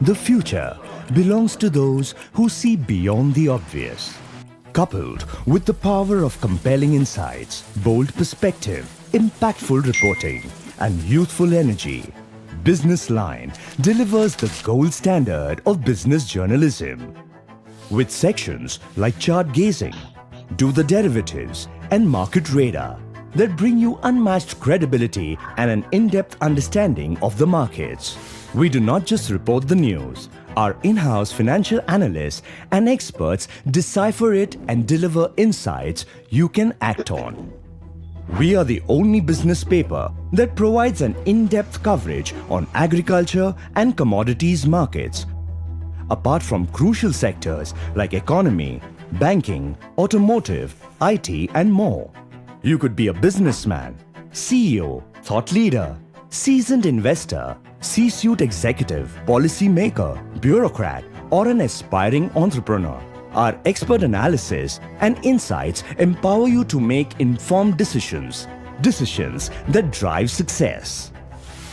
The future belongs to those who see beyond the obvious. Coupled with the power of compelling insights, bold perspective, impactful reporting, and youthful energy, BusinessLine delivers the gold standard of business journalism. With sections like chart gazing, do the derivatives, and market radar that bring you unmatched credibility and an in-depth understanding of the markets. We do not just report the news. Our in-house financial analysts and experts decipher it and deliver insights you can act on. We are the only business paper that provides an in-depth coverage on agriculture and commodities markets, apart from crucial sectors like economy, banking, automotive, IT, and more. You could be a businessman, CEO, thought leader, seasoned investor, C-suite executive, policy maker, bureaucrat, or an aspiring entrepreneur. Our expert analysis and insights empower you to make informed decisions that drive success.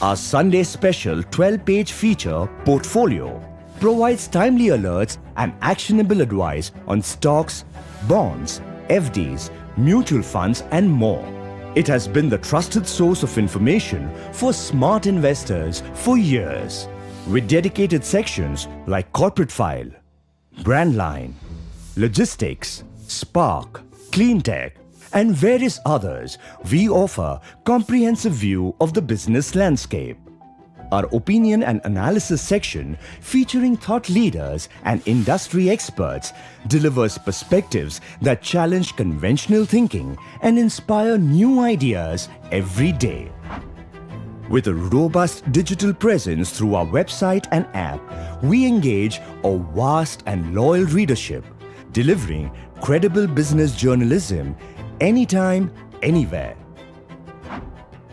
Our Sunday special 12-page feature portfolio provides timely alerts and actionable advice on stocks, bonds, FDs, mutual funds, and more. It has been the trusted source of information for smart investors for years. With dedicated sections like Corporate File, Brand Line, Logistics, Spark, Clean Tech, and various others, we offer comprehensive view of the business landscape. Our opinion and analysis section, featuring thought leaders and industry experts, delivers perspectives that challenge conventional thinking and inspire new ideas every day. With a robust digital presence through our website and app, we engage a vast and loyal readership, delivering credible business journalism anytime, anywhere.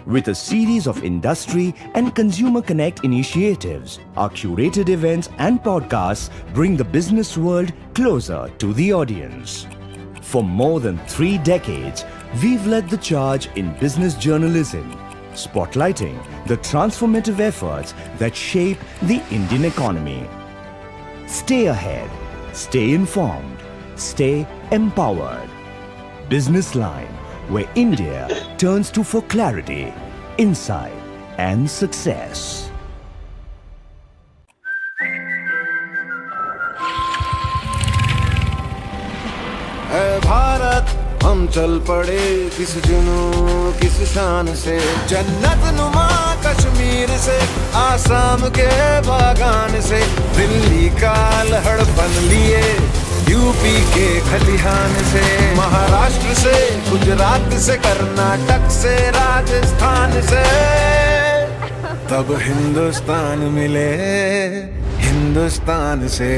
With a series of industry and consumer connect initiatives, our curated events and podcasts bring the business world closer to the audience. For more than 3 decades, we've led the charge in business journalism, spotlighting the transformative efforts that shape the Indian economy. Stay ahead, stay informed, stay empowered. BusinessLine, where India turns to for clarity, insight, and success. है भारत हम चल पड़े किस जुनून किस शान से, जन्नत नुमा कश्मीर से आसाम के बागान से, दिल्ली का लहड़ बन लिए यूपी के खलिहान से, महाराष्ट्र से गुजरात से कर्नाटक से राजस्थान से, तब हिंदुस्तान मिले हिंदुस्तान से।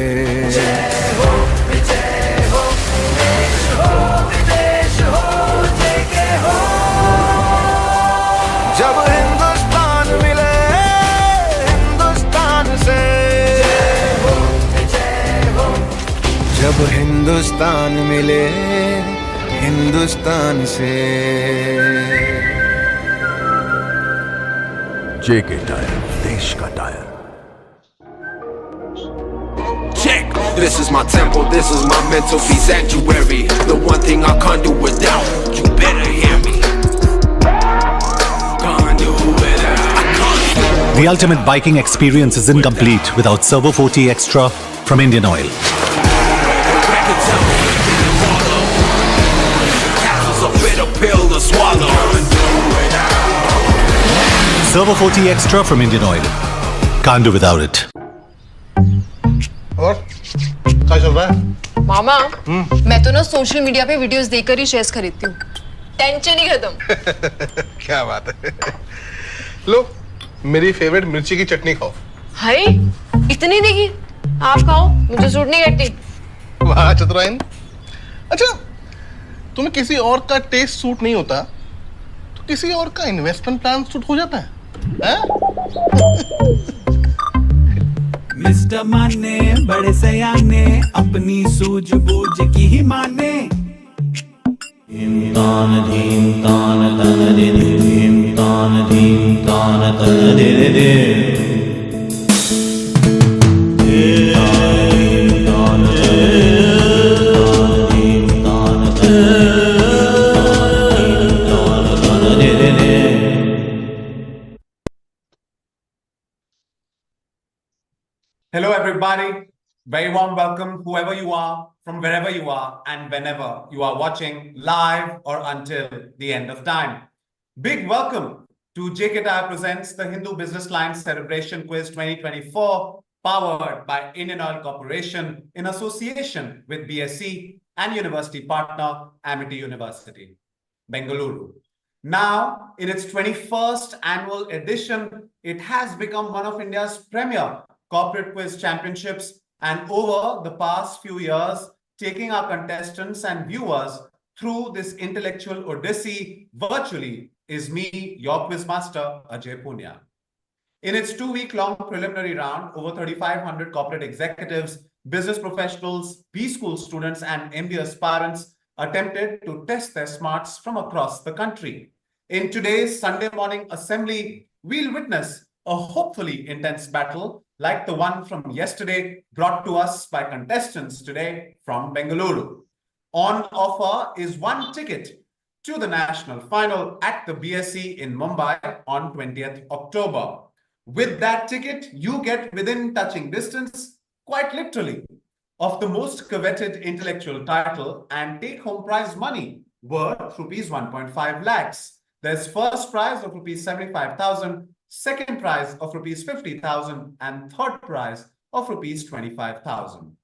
जय हो पाकिस्तान मिले हिंदुस्तान से। JK टायर, देश का tyre. Check. This is my temple, this is my mental peace sanctuary. The one thing I can't do without. You better hear me. Can't do without. I can't do. The ultimate biking experience is incomplete without Servo 40 Extra from Indian Oil. Castle's a bitter pill to swallow. Servo 40 Extra from Indian Oil. Can't do without it. और क्या चल रहा है? मामा मैं तो ना social media पे videos देखकर ही शेयर्स खरीदती हूँ। टेंशन ही खत्म। क्या बात है। लो मेरी फेवरेट मिर्ची की चटनी खाओ। हाय इतनी देगी? आप खाओ, मुझे सूट नहीं करती। वाह चतुराइन। अच्छा तुम्हें किसी और का टेस्ट सूट नहीं होता तो किसी और का इन्वेस्टमेंट प्लान सूट हो जाता है? मिस्टर माने बड़े सयाने अपनी सूझबूझ की ही माने। तान धीम तान तन दे धीम तान धीम तान तन दे दे। Hello everybody, very warm welcome whoever you are, from wherever you are and whenever you are watching live or until the end of time. Big welcome to JK Tyre presents the Hindu Business Line Cerebration Quiz 2024 powered by Indian Oil Corporation in association with BSc and university partner Amity University, Bengaluru. Now, in its 21st annual edition, it has become one of India's premier corporate quiz championships, and over the past few years, taking our contestants and viewers through this intellectual odyssey virtually is me, your quizmaster, Ajay Punya. In its 2-week-long preliminary round, over 3,500 corporate executives, business professionals, B-school students, and MBA aspirants attempted to test their smarts from across the country. In today's Sunday morning assembly, we'll witness a hopefully intense battle like the one from yesterday brought to us by contestants today from Bengaluru. On offer is one ticket to the national final at the BSc in Mumbai on 20th October. With that ticket, you get within touching distance, quite literally, of the most coveted intellectual title and take-home prize money worth rupees 1.5 lakhs. There's first prize of rupees 75,000, second prize of rupees 50,000 and third prize of rupees 25,000.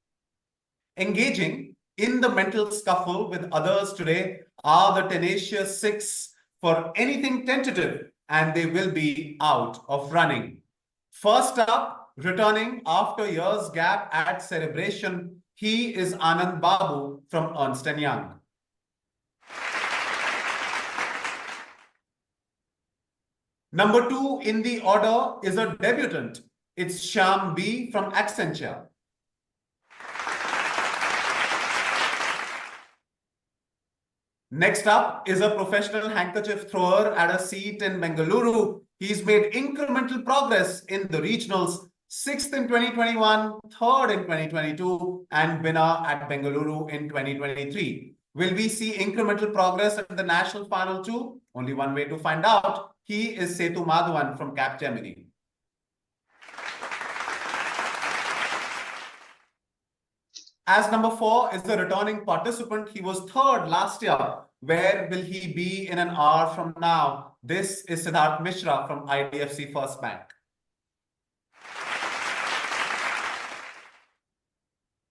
Engaging in the mental scuffle with others today are the tenacious 6 for anything tentative, and they will be out of running. First up, returning after years gap at Cerebration, he is Anand Babu from Ernst & Young. Number 2 in the order is a debutant. It's Shyam B from Accenture. Next up is a professional handkerchief thrower at a seat in Bengaluru. He's made incremental progress in the regionals, 6th in 2021, 3rd in 2022, and winner at Bengaluru in 2023. Will we see incremental progress at the national final too? Only one way to find out. He is Setu Madhavan from Capgemini. As number 4 is the returning participant. He was 3rd last year. Where will he be in an hour from now? This is Siddharth Mishra from IDFC First Bank.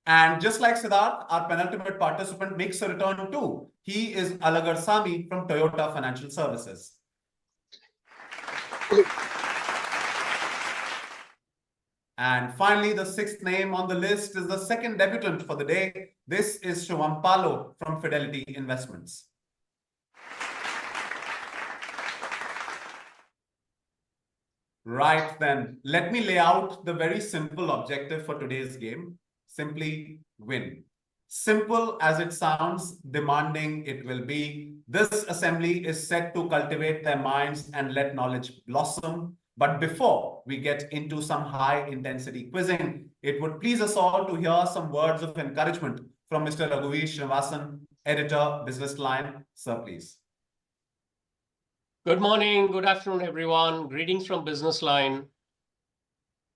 And just like Siddharth, our penultimate participant makes a return too. He is Alagar Sami from Toyota Financial Services. And finally, the 6th name on the list is the second debutant for the day. This is Shivam Palo from Fidelity Investments. Right then, let me lay out the very simple objective for today's game. Simply win. Simple as it sounds, demanding it will be. This assembly is set to cultivate their minds and let knowledge blossom. But before we get into some high-intensity quizzing, it would please us all to hear some words of encouragement from Mr. Raghuveer Srinivasan, editor, BusinessLine. Sir, please. Good morning, good afternoon, everyone. Greetings from BusinessLine.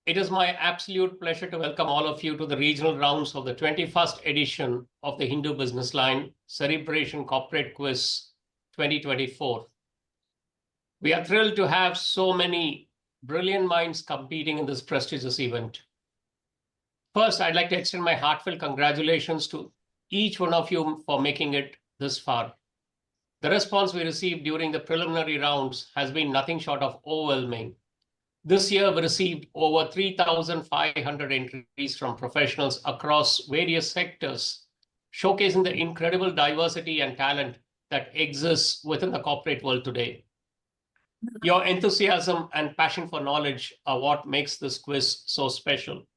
It is my absolute pleasure to welcome all of you to the regional rounds of the 21st edition of the Hindu BusinessLine Cerebration Corporate Quiz 2024. We are thrilled to have so many brilliant minds competing in this prestigious event. First, I'd like to extend my heartfelt congratulations to each one of you for making it this far. The response we received during the preliminary rounds has been nothing short of overwhelming. This year, we received over 3,500 entries from professionals across various sectors, showcasing the incredible diversity and talent that exists within the corporate world today. Your enthusiasm and passion for knowledge are what makes this quiz so special.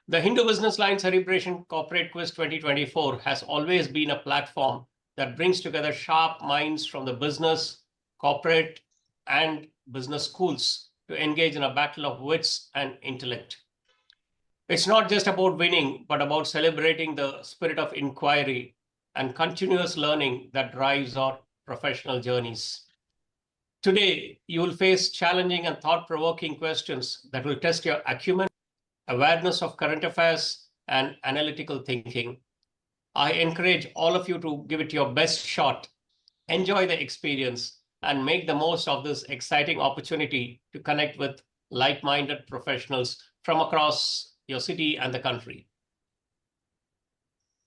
The Hindu BusinessLine Cerebration Corporate Quiz 2024 has always been a platform that brings together sharp minds from the business, corporate, and business schools to engage in a battle of wits and intellect. It's not just about winning, but about celebrating the spirit of inquiry and continuous learning that drives our professional journeys. Today, you will face challenging and thought-provoking questions that will test your acumen, awareness of current affairs, and analytical thinking. I encourage all of you to give it your best shot, enjoy the experience, and make the most of this exciting opportunity to connect with like-minded professionals from across your city and the country.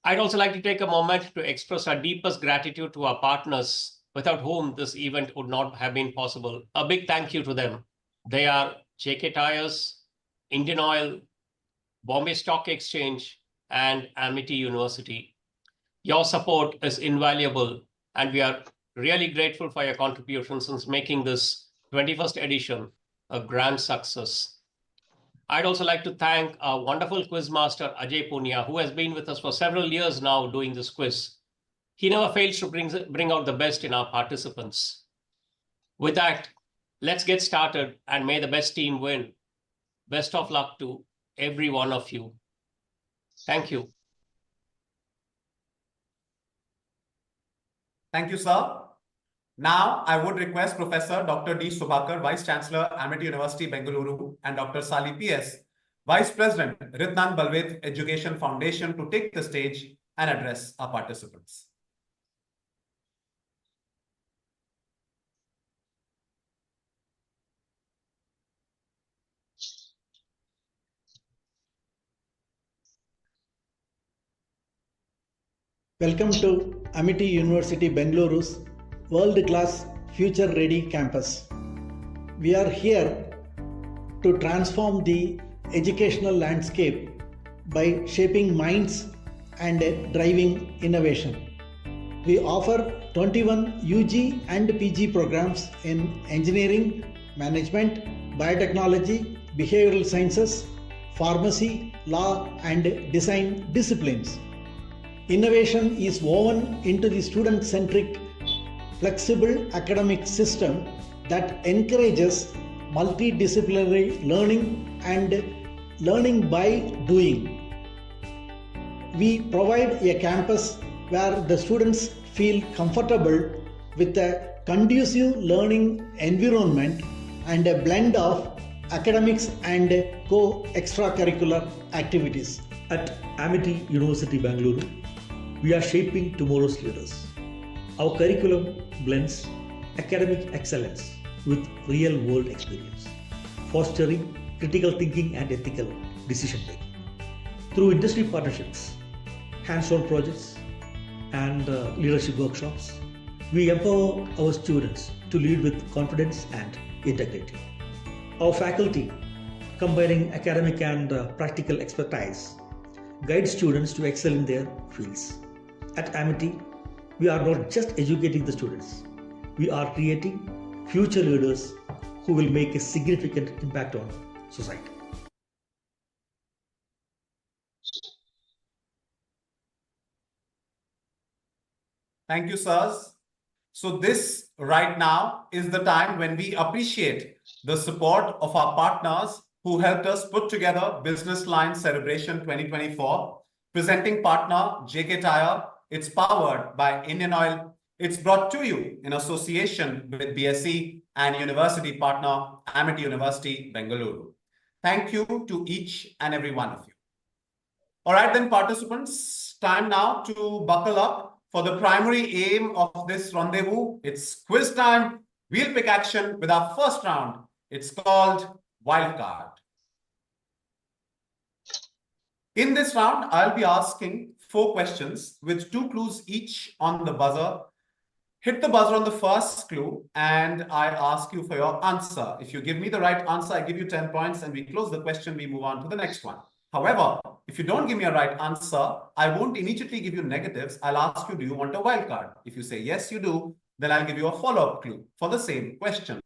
I'd also like to take a moment to express our deepest gratitude to our partners, without whom this event would not have been possible. A big thank you to them. They are JK Tyres, Indian Oil, Bombay Stock Exchange, and Amity University. Your support is invaluable, and we are really grateful for your contributions in making this 21st edition a grand success. I'd also like to thank our wonderful quizmaster, Ajay Punia, who has been with us for several years now doing this quiz. He never fails to bring out the best in our participants. With that, let's get started and may the best team win. Best of luck to every one of you. Thank you. Thank you, sir. Now, I would request Professor Dr. D. Subhakar, Vice Chancellor, Amity University, Bengaluru, and Dr. Sali P.S., Vice President, Ritnan Balvet Education Foundation, to take the stage and address our participants. Welcome to Amity University Bengaluru's world-class future-ready campus. We are here to transform the educational landscape by shaping minds and driving innovation. We offer 21 UG and PG programs in engineering, management, biotechnology, behavioral sciences, pharmacy, law, and design disciplines. Innovation is woven into the student-centric, flexible academic system that encourages multidisciplinary learning and learning by doing. We provide a campus where the students feel comfortable with a conducive learning environment and a blend of academics and extracurricular activities. At Amity University Bengaluru, we are shaping tomorrow's leaders. Our curriculum blends academic excellence with real-world experience, fostering critical thinking and ethical decision-making. Through industry partnerships, hands-on projects, and leadership workshops, we empower our students to lead with confidence and integrity. Our faculty, combining academic and practical expertise, guide students to excel in their fields. At Amity, we are not just educating the students, we are creating future leaders who will make a significant impact on society. Thank you, sirs. So this right now is the time when we appreciate the support of our partners who helped us put together BusinessLine Cerebration 2024. Presenting partner JK Tyre. It's powered by Indian Oil. It's brought to you in association with BSE and university partner Amity University, Bengaluru. Thank you to each and every one of you. All right, then, participants, time now to buckle up for the primary aim of this rendezvous. It's quiz time. We'll pick action with our first round. It's called Wildcard. In this round, I'll be asking 4 questions with 2 clues each on the buzzer. Hit the buzzer on the first clue and I ask you for your answer. If you give me the right answer, I give you 10 points and we close the question, we move on to the next one. However, if you don't give me a right answer, I won't immediately give you negatives. I'll ask you, do you want a wild card? If you say yes, you do, then I'll give you a follow-up clue for the same question.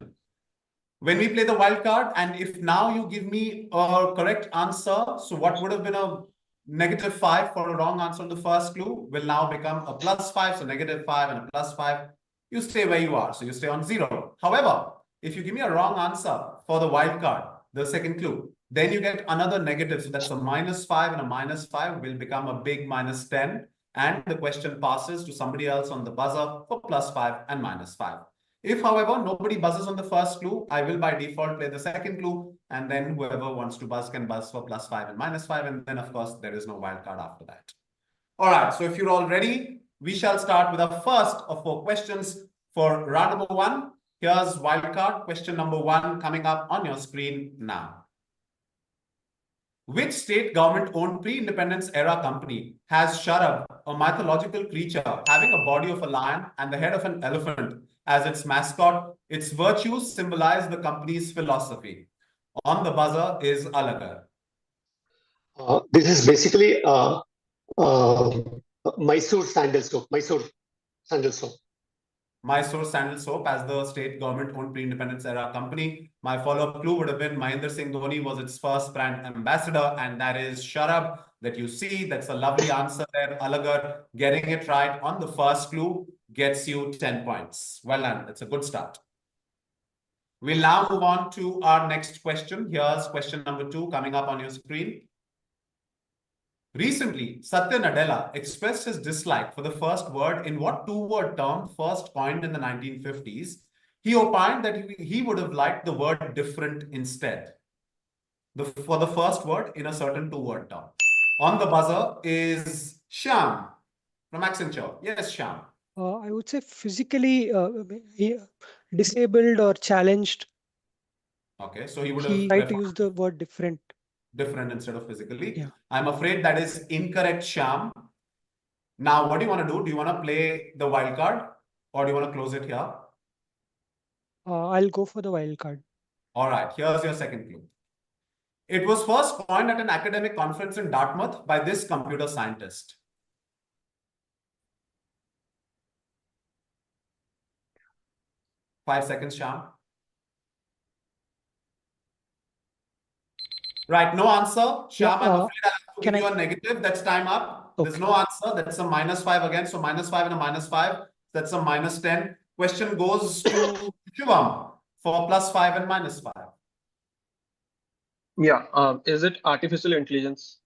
When we play the wild card, and if now you give me a correct answer, so what would have been a -5 for a wrong answer on the first clue will now become a +5, so -5 and a +5. You stay where you are, so you stay on 0. However, if you give me a wrong answer for the wild card, the second clue, then you get another negative, so that's a -5 and a -5 will become a big -10, and the question passes to somebody else on the buzzer for +5 and -5. If, however, nobody buzzes on the first clue, I will by default play the second clue, and then whoever wants to buzz can buzz for +5 and -5, and then, of course, there is no wild card after that. All right, so if you're all ready, we shall start with our first of 4 questions for round number 1. Here's wild card, question number 1 coming up on your screen now. Which state government-owned pre-independence era company has Sharab, a mythological creature having a body of a lion and the head of an elephant, as its mascot? Its virtues symbolize the company's philosophy. On the buzzer is Alagar. This is basically Mysore sandal soap. Mysore sandal soap. Mysore Sandal Soap as the state government-owned pre-independence era company. My follow-up clue would have been Mahendra Singh Dhoni was its first brand ambassador, and that is Sharab that you see. That's a lovely answer there, Alagar. Getting it right on the first clue gets you 10 points. Well done. That's a good start. We'll now move on to our next question. Here's question number 2 coming up on your screen. Recently, Satya Nadella expressed his dislike for the first word in what 2-word term first coined in the 1950s? He opined that he would have liked the word different instead. For the first word in a certain 2-word term. On the buzzer is Shyam from Accenture. Yes, Shyam. I would say physically disabled or challenged. Okay, so he would have tried to use the word different. Different instead of physically. Yeah. I'm afraid that is incorrect, Shyam. Now, what do you want to do? Do you want to play the wild card or do you want to close it here? I'll go for the wild card. All right, here's your second clue. It was first coined at an academic conference in Dartmouth by this computer scientist. Five seconds, Shyam. Right, no answer. Shyam, I'm afraid I have to give you a negative. That's time up. Okay. There's no answer. That's a -5 again. So -5 and a -5. That's a -10. Question goes to Shivam for +5 and -5. Yeah. Is it artificial intelligence?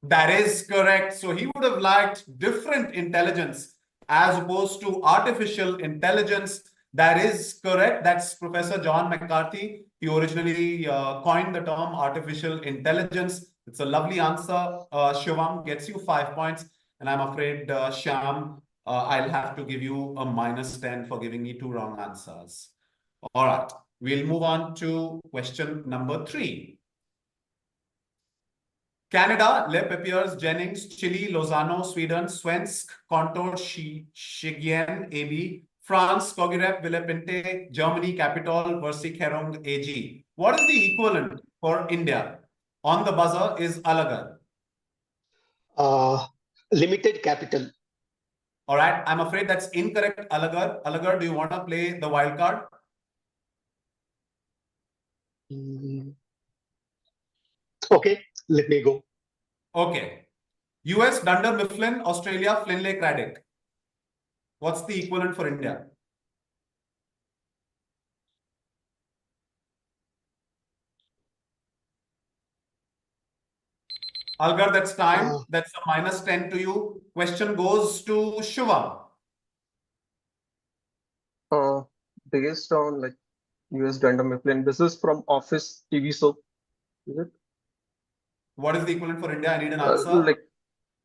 That is correct. So he would have liked different intelligence as opposed to artificial intelligence. That is correct. That's Professor John McCarthy. He originally coined the term artificial intelligence. It's a lovely answer. Shivam gets you 5 points. And I'm afraid, Shyam, I'll have to give you a -10 for giving me 2 wrong answers. All right. We'll move on to question number 3. Canada, Le Papiers, Jennings, Chile, Lozano, Sweden, Svensk, Contour, Shigien, AB, France, Kogirep, Villepinte, Germany, Capitol, Versicherung AG. What is the equivalent for India? On the buzzer is Alagar. Limited capital. All right. I'm afraid that's incorrect, Alagar. Alagar, do you want to play the wild card? Okay, let me go. Okay. US, Dunder Mifflin, Australia, Flinley Craddock. What's the equivalent for India? Algar, that's time. That's a -10 to you. Question goes to Shivam. Based on like US Dunder Mifflin. This is from Office TV soap. Is it? What is the equivalent for India? I need an answer. Like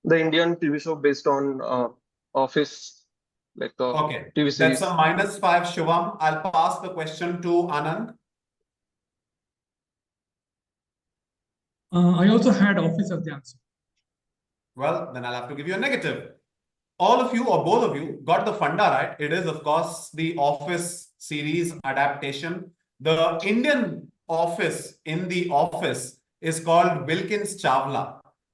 the Indian TV show based on Office, like Okay, TV series. that's a -5, Shivam. I'll pass the question to Anand. I also had Office as the answer. Well, then I'll have to give you a negative. All of you or both of you got the funda right. It is, of course, the Office series adaptation. The Indian office in the Office is called Wilkins Chawla,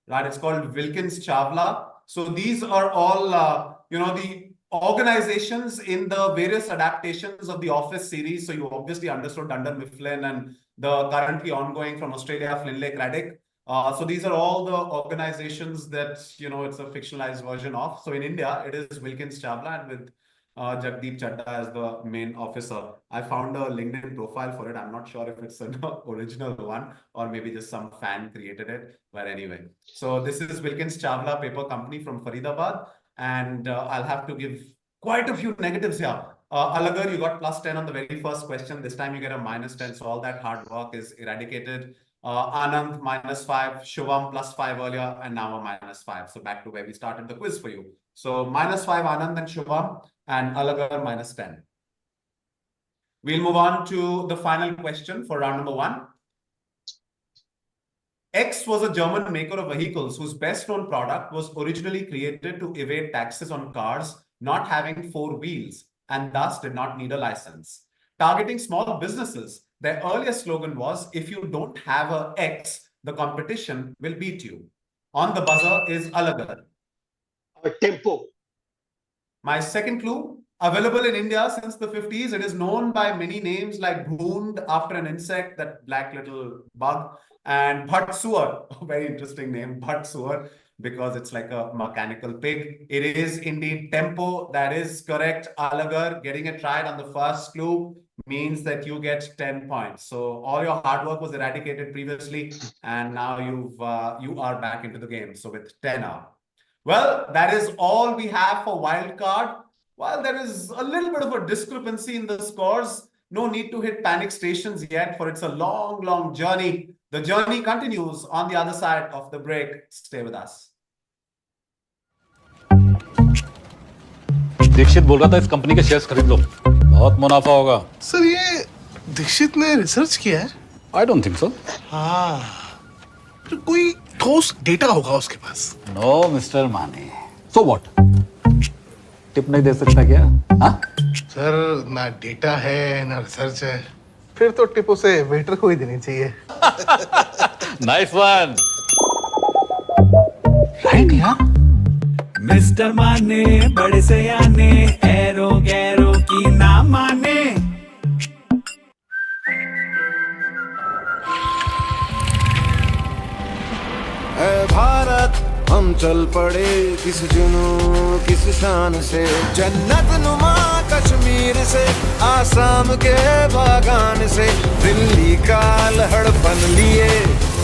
right? It's called Wilkins Chawla. So these are all, the organizations in the various adaptations of the Office series. So you obviously understood Dunder Mifflin and the currently ongoing from Australia, Finlay Craddock. So these are all the organizations that, it's a fictionalized version of. So in India, it is Wilkins Chawla and with Jagdeep Chadda as the main officer. I found a LinkedIn profile for it. I'm not sure if it's an original one or maybe just some fan created it. But anyway, so this is Wilkins Chawla Paper Company from Faridabad. And I'll have to give quite a few negatives here. Alagar, you got +10 on the very first question. This time you get a -10. So all that hard work is eradicated. Anand -5, Shivam +5 earlier, and now a -5. So back to where we started the quiz for you. So -5 Anand and Shivam, and Alagar -10. We'll move on to the final question for round number 1. X was a German maker of vehicles whose best known product was originally created to evade taxes on cars not having 4 wheels and thus did not need a license. Targeting small businesses, their earlier slogan was, if you don't have a X, the competition will beat you. On the buzzer is Alagar. Tempo. My second clue, available in India since the 50s. It is known by many names like bhoond after an insect, that black little bug, and bhatsuar, a very interesting name, bhatsuar, because it's like a mechanical pig. It is indeed Tempo. That is correct. Alagar, getting it right on the first clue means that you get 10 points. So all your hard work was eradicated previously, and now you are back into the game. So with 10 up. Well, that is all we have for wildcard. While there is a little bit of a discrepancy in the scores, no need to hit panic stations yet, for it's a long, long journey. The journey continues on the other side of the break. Stay with us. Dixit बोल रहा था इस company के shares खरीद लो, बहुत मुनाफा होगा। Sir, ये दीक्षित ने रिसर्च किया है? I don't think so. हाँ, तो कोई ठोस डेटा होगा उसके पास। No, Mr. Mane. So what? Tip नहीं दे सकता क्या? हाँ? सर, ना डेटा है ना रिसर्च है, फिर तो टिप उसे वेटर को ही देनी चाहिए। Nice one. राइट यार। मिस्टर माने बड़े से आने, एरो गैरो की ना माने। ऐ भारत हम चल पड़े किस जुनून किस शान से, जन्नत नुमा कश्मीर से आसाम के बागान से, दिल्ली का लहड़पन लिए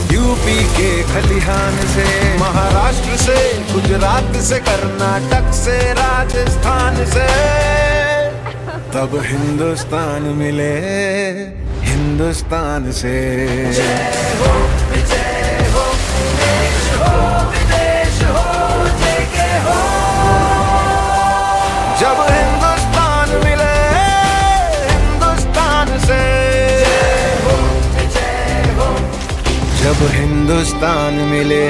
यूपी के खलिहान से, महाराष्ट्र से गुजरात से कर्नाटक से राजस्थान से, तब हिंदुस्तान मिले हिंदुस्तान से। जय हो विजय हो देश हो विदेश हो जय के हो, जब हिंदुस्तान मिले हिंदुस्तान से, जब हिंदुस्तान मिले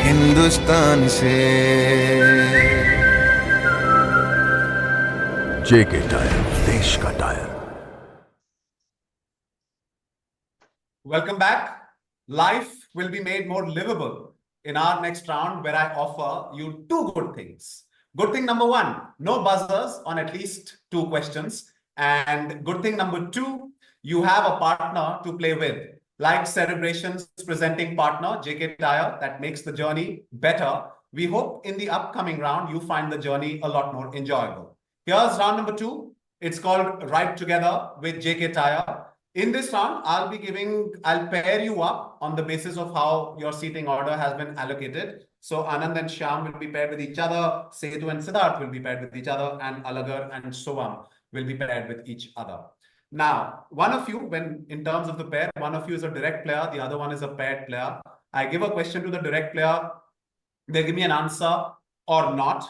हिंदुस्तान से। JK Tyre, देश का tyre. Welcome back. Life will be made more livable in our next round, where I offer you 2 good things. Good thing number 1, no buzzers on at least 2 questions. And good thing number 2, you have a partner to play with. Like Cerebration's presenting partner, JK Tyre, that makes the journey better. We hope in the upcoming round, you find the journey a lot more enjoyable. Here's round number 2. It's called Ride Together with JK Tyre. In this round, I'll pair you up on the basis of how your seating order has been allocated. So Anand and Shyam will be paired with each other, Setu and Siddharth will be paired with each other, and Alagar and Sovam will be paired with each other. Now, one of you, when in terms of the pair, one of you is a direct player, the other one is a paired player. I give a question to the direct player, they give me an answer or not.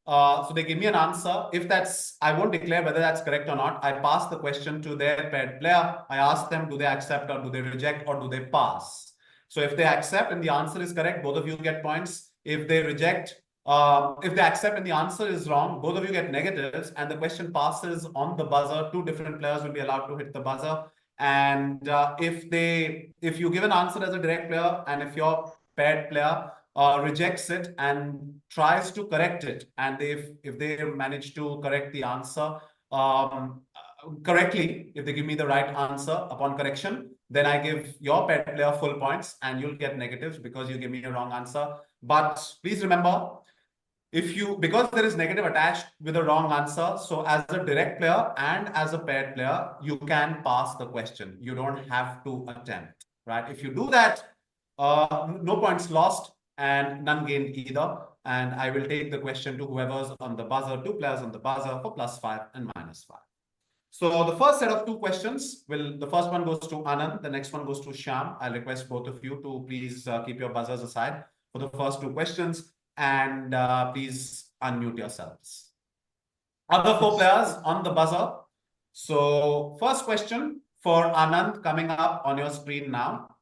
So they give me an answer. If that's, I won't declare whether that's correct or not. I pass the question to their paired player. I ask them, do they accept or do they reject or do they pass? So if they accept and the answer is correct, both of you get points. If they reject, if they accept and the answer is wrong, both of you get negatives, and the question passes on the buzzer. 2 different players will be allowed to hit the buzzer. And if you give an answer as a direct player, and if your paired player rejects it and tries to correct it, and if they manage to correct the answer correctly, if they give me the right answer upon correction, then I give your paired player full points and you'll get negatives because you give me a wrong answer. But please remember, because there is negative attached with a wrong answer, so as a direct player and as a paired player, you can pass the question. You don't have to attempt, right? If you do that, no points lost and none gained either. And I will take the question to whoever's on the buzzer, 2 players on the buzzer for +5 and -5. So the first set of 2 questions, the first one goes to Anand, the next one goes to Shyam. I'll request both of you to please keep your buzzers aside for the first 2 questions, and please unmute yourselves. Other 4 players on the buzzer. So first question for Anand coming up on your screen now.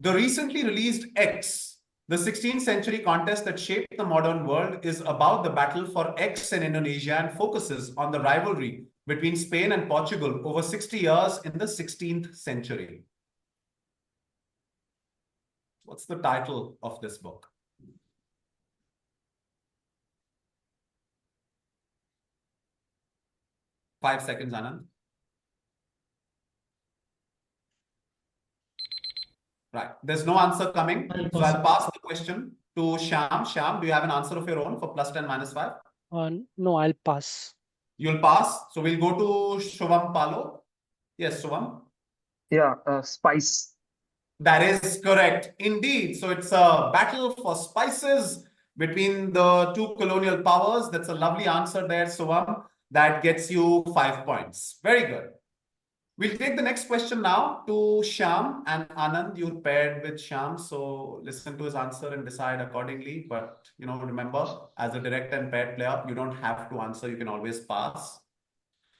The recently released X, the 16th century contest that shaped the modern world, is about the battle for X in Indonesia and focuses on the rivalry between Spain and Portugal over 60 years in the 16th century. What's the title of this book? Five seconds, Anand. Right. There's no answer coming. So I'll pass the question to Shyam. Shyam, do you have an answer of your own for +10, -5? No, I'll pass. You'll pass. So we'll go to Shubham Palo. Yes, Shubham. Yeah, spice. That is correct. Indeed. So it's a battle for spices between the 2 colonial powers. That's a lovely answer there, Shubham. That gets you 5 points. Very good. We'll take the next question now to Shyam and Anand. You're paired with Shyam, so listen to his answer and decide accordingly. But, remember, as a direct and paired player, you don't have to answer. You can always pass.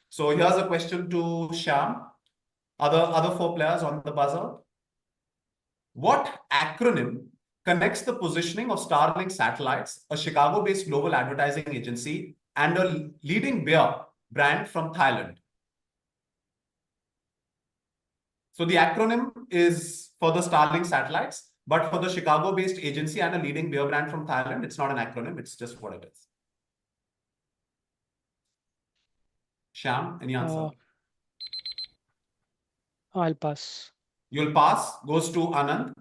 So here's a question to Shyam. Other 4 players on the buzzer. What acronym connects the positioning of Starlink Satellites, a Chicago-based global advertising agency, and a leading beer brand from Thailand? So the acronym is for the Starlink Satellites, but for the Chicago-based agency and a leading beer brand from Thailand, it's not an acronym, it's just what it is. Shyam, any answer? I'll pass. You'll pass. Goes to Anand.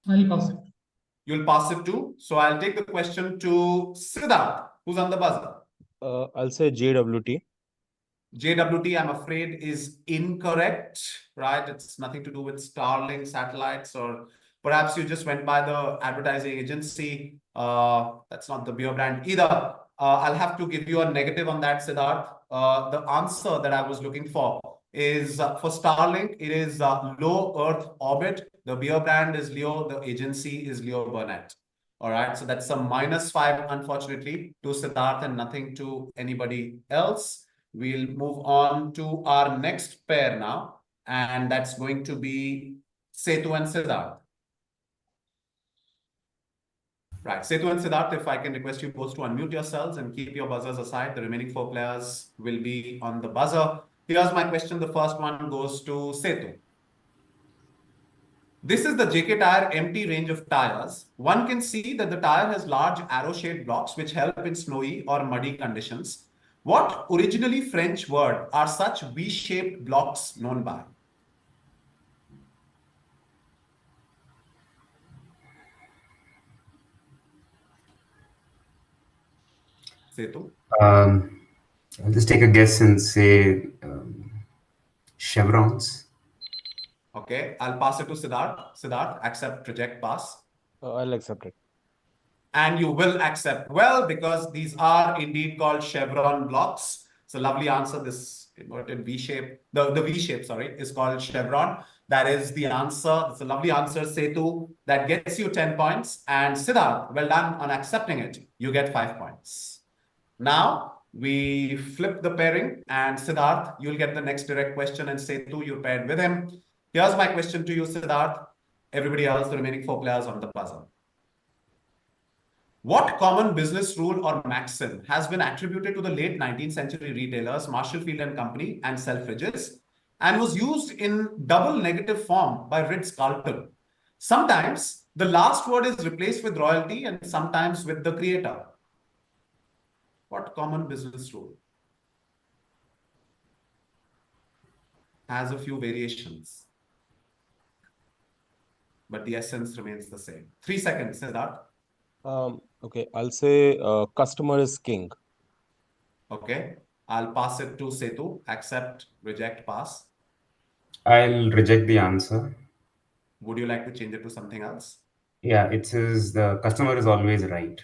I'll pass it. You'll pass it too. So I'll take the question to Siddharth, who's on the buzzer. I'll say JWT. JWT, I'm afraid, is incorrect, right? It's nothing to do with Starlink satellites, or perhaps you just went by the advertising agency. That's not the beer brand either. I'll have to give you a negative on that, Siddharth. The answer that I was looking for is for Starlink, it is low Earth orbit. The beer brand is Leo, the agency is Leo Burnett. All right, so that's a -5, unfortunately, to Siddharth and nothing to anybody else. We'll move on to our next pair now, and that's going to be Setu and Siddharth. Right, Setu and Siddharth, if I can request you both to unmute yourselves and keep your buzzers aside. The remaining 4 players will be on the buzzer. Here's my question. The first one goes to Setu. This is the JK Tyre empty range of tires. One can see that the tire has large arrow-shaped blocks which help in snowy or muddy conditions. What originally French word are such V-shaped blocks known by? Setu? I'll just take a guess and say chevrons. Okay, I'll pass it to Siddharth. Siddharth, accept, reject, pass. I'll accept it. And you will accept well, because these are indeed called chevron blocks. It's a lovely answer. This inverted V shape, the V shape, sorry, is called chevron. That is the answer. It's a lovely answer, Setu. That gets you 10 points. And Siddharth, well done on accepting it. You get 5 points. Now we flip the pairing, and Siddharth, you'll get the next direct question, and Setu, you're paired with him. Here's my question to you, Siddharth. Everybody else, the remaining 4 players on the buzzer. What common business rule or maxim has been attributed to the late 19th century retailers Marshall Field and Company and Selfridges, and was used in double negative form by Ritz-Carlton? Sometimes the last word is replaced with royalty and sometimes with the creator. What common business rule has a few variations, but the essence remains the same? 3 seconds, Siddharth. Okay, I'll say customer is king. Okay, I'll pass it to Setu. Accept, reject, pass. I'll reject the answer. Would you like to change it to something else? Yeah, it says the customer is always right.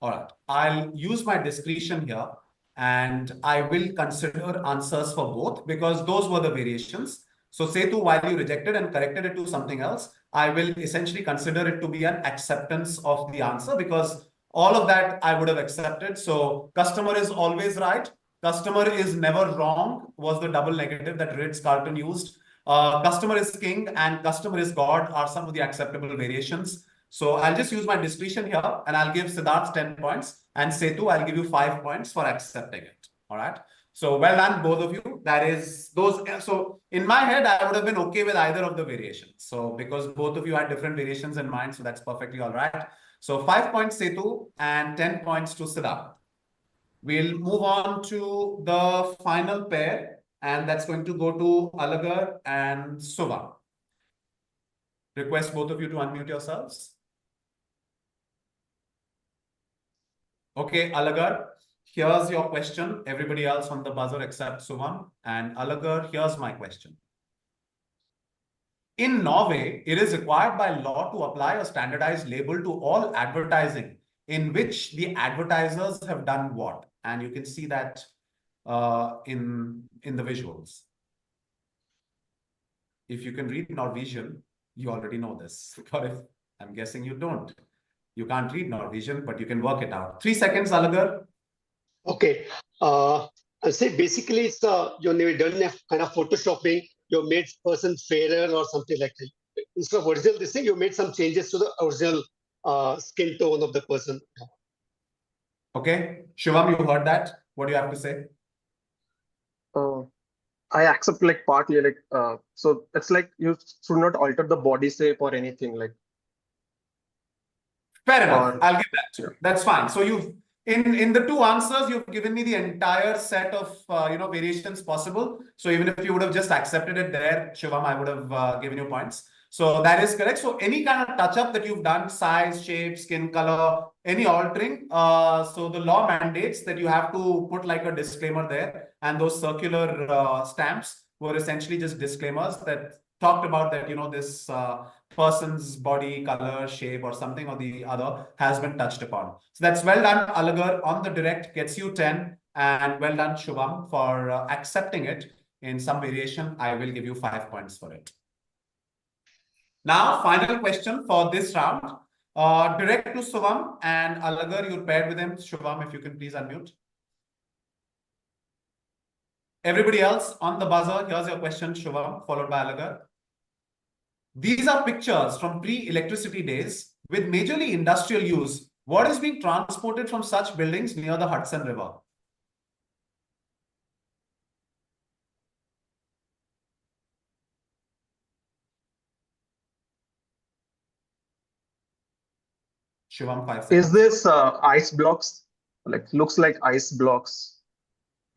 All right, I'll use my discretion here, and I will consider answers for both, because those were the variations. So Setu, while you rejected and corrected it to something else, I will essentially consider it to be an acceptance of the answer, because all of that I would have accepted. So customer is always right. Customer is never wrong was the double negative that Ritz-Carlton used. Customer is king and customer is God are some of the acceptable variations. So I'll just use my discretion here, and I'll give Siddharth 10 points, and Setu, I'll give you 5 points for accepting it. All right. So well done, both of you. That is those. So in my head, I would have been okay with either of the variations. So because both of you had different variations in mind, so that's perfectly all right. So 5 points, Setu, and 10 points to Siddharth. We'll move on to the final pair, and that's going to go to Alagar and Suva. Request both of you to unmute yourselves. Okay, Alagar, here's your question. Everybody else on the buzzer except Suvam. And Alagar, here's my question. In Norway, it is required by law to apply a standardized label to all advertising in which the advertisers have done what? And you can see that in the visuals. If you can read Norwegian, you already know this. But if I'm guessing you don't. You can't read Norwegian, but you can work it out. 3 seconds, Alagar. Okay. I'll say basically it's you've done a kind of photoshopping. You made person fairer or something like that. Instead of original this thing, you made some changes to the original skin tone of the person. Okay. Shivam, you heard that. What do you have to say? I accept like partly like so it's like you should not alter the body shape or anything like. Fair enough. I'll give that to you. That's fine. So you've in the 2 answers, you've given me the entire set of variations possible. So even if you would have just accepted it there, Shivam, I would have given you points. So that is correct. So any kind of touch up that you've done, size, shape, skin color, any altering, so the law mandates that you have to put like a disclaimer there, and those circular stamps were essentially just disclaimers that talked about that, this person's body color, shape, or something or the other has been touched upon. So that's well done, Alagar, on the direct, gets you 10, and well done, Shubham, for accepting it in some variation. I will give you 5 points for it. Now, final question for this round. Direct to Shubham and Alagar, you're paired with him. Shubham, if you can please unmute. Everybody else on the buzzer, here's your question, Shubham, followed by Alagar. These are pictures from pre-electricity days with majorly industrial use. What is being transported from such buildings near the Hudson River? Shivam, 5 seconds. Is this ice blocks? Like looks like ice blocks.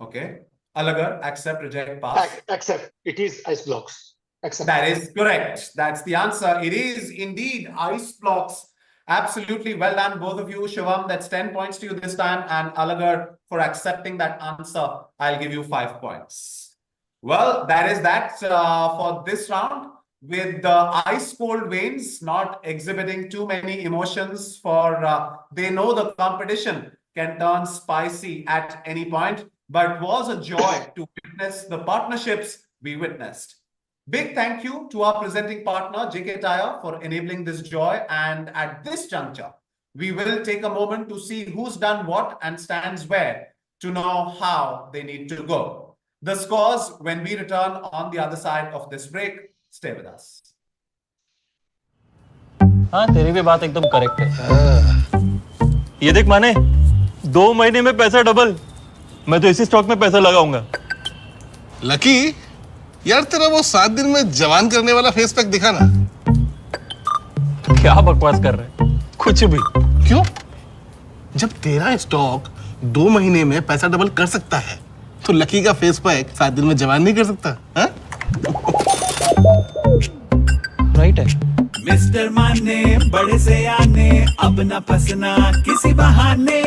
Okay. Alagar, accept, reject, pass. Accept. It is ice blocks. Accept. That is correct. That's the answer. It is indeed ice blocks. Absolutely. Well done, both of you. Shivam, that's 10 points to you this time. And Alagar, for accepting that answer, I'll give you 5 points. Well, that is that for this round. With the ice-cold veins, not exhibiting too many emotions, for they know the competition can turn spicy at any point, but it was a joy to witness the partnerships we witnessed. Big thank you to our presenting partner, JK Tyre, for enabling this joy. And at this juncture, we will take a moment to see who's done what and stands where to know how they need to go. The scores when we return on the other side of this break. Stay with us. हाँ, तेरी भी बात एकदम correct है। ये देख माने, 2 महीने में पैसा डबल। मैं तो इसी स्टॉक में पैसा लगाऊंगा। लकी, यार तेरा वो 7 दिन में जवान करने वाला फेस पैक दिखा ना। क्या बकवास कर रहे हैं? कुछ भी। क्यों? जब तेरा स्टॉक 2 महीने में पैसा डबल कर सकता है, तो लकी का फेस पैक 7 दिन में जवान नहीं कर सकता? हाँ? राइट है। मिस्टर माने बड़े से आने, अब ना फंसना किसी बहाने।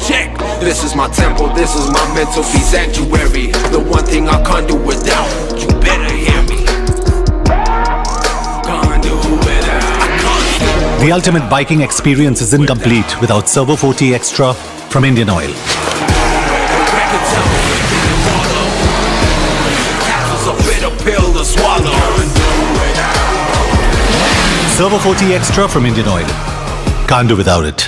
Check, this is my temple, this is my mental fee sanctuary. The one thing I can't do without, you better hear me. Can't do without. The ultimate biking experience is incomplete without Servo 40 Extra from Indian Oil. Pill to swallow. Servo 40 Extra from Indian Oil. Can't do without it.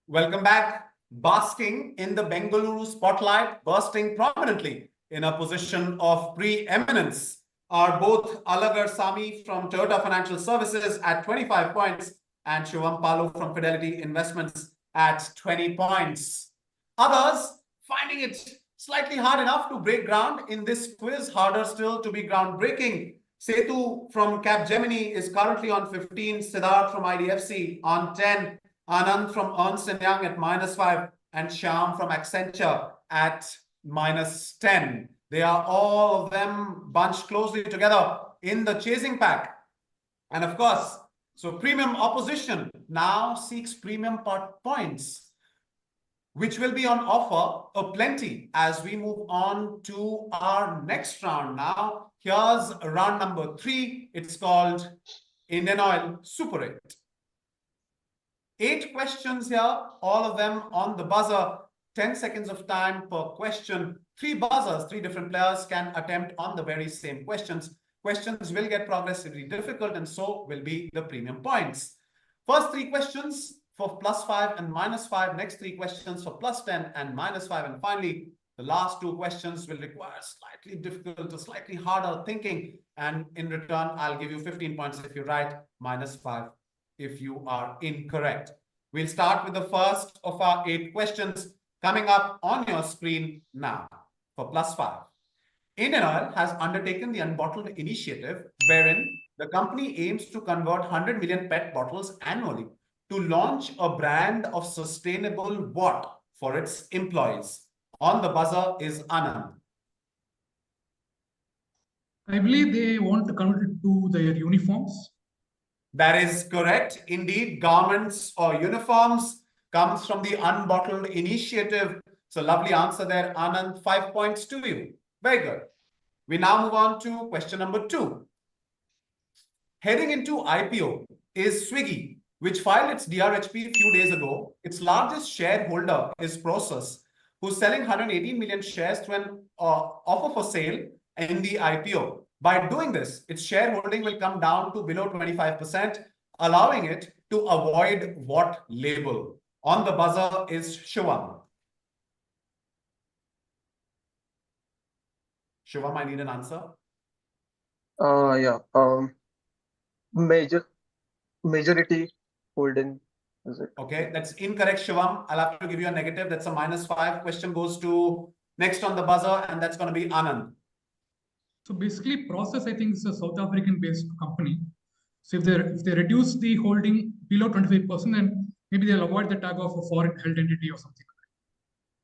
Welcome back. Basking in the Bengaluru spotlight, bursting prominently in a position of preeminence are both Alagar Sami from Toyota Financial Services at 25 points and Shivam Palu from Fidelity Investments at 20 points. Others finding it slightly hard enough to break ground in this quiz, harder still to be groundbreaking. Setu from Capgemini is currently on 15, Siddharth from IDFC on 10, Anand from Ernst & Young at -5, and Shyam from Accenture at -10. They are all of them bunched closely together in the chasing pack. And of course, so premium opposition now seeks premium points, which will be on offer aplenty as we move on to our next round. Now, here's round number 3. It's called Indian Oil Super 8. 8 questions here, all of them on the buzzer. 10 seconds of time per question. 3 buzzers, 3 different players can attempt on the very same questions. Questions will get progressively difficult, and so will be the premium points. First 3 questions for +5 and -5. Next 3 questions for +10 and -5. And finally, the last 2 questions will require slightly difficult or slightly harder thinking. And in return, I'll give you 15 points if you're right, -5 if you are incorrect. We'll start with the first of our 8 questions coming up on your screen now for +5. Indian Oil has undertaken the Unbottled initiative, wherein the company aims to convert 100 million PET bottles annually to launch a brand of sustainable what for its employees. On the buzzer is Anand. I believe they want to convert it to their uniforms. That is correct. Indeed, garments or uniforms comes from the Unbottled initiative. So lovely answer there, Anand. 5 points to you. Very good. We now move on to question number 2. Heading into IPO is Swiggy, which filed its DRHP a few days ago. Its largest shareholder is Process, who's selling 118 million shares to an offer for sale in the IPO. By doing this, its shareholding will come down to below 25%, allowing it to avoid what label. On the buzzer is Shivam. Shivam, I need an answer. Yeah. Majority holding, is it? Okay, that's incorrect, Shivam. I'll have to give you a negative. That's a -5. Question goes to next on the buzzer, and that's going to be Anand. So basically, Process, I think, is a South African-based company. So if they reduce the holding below 25%, then maybe they'll avoid the tag of a foreign held entity or something.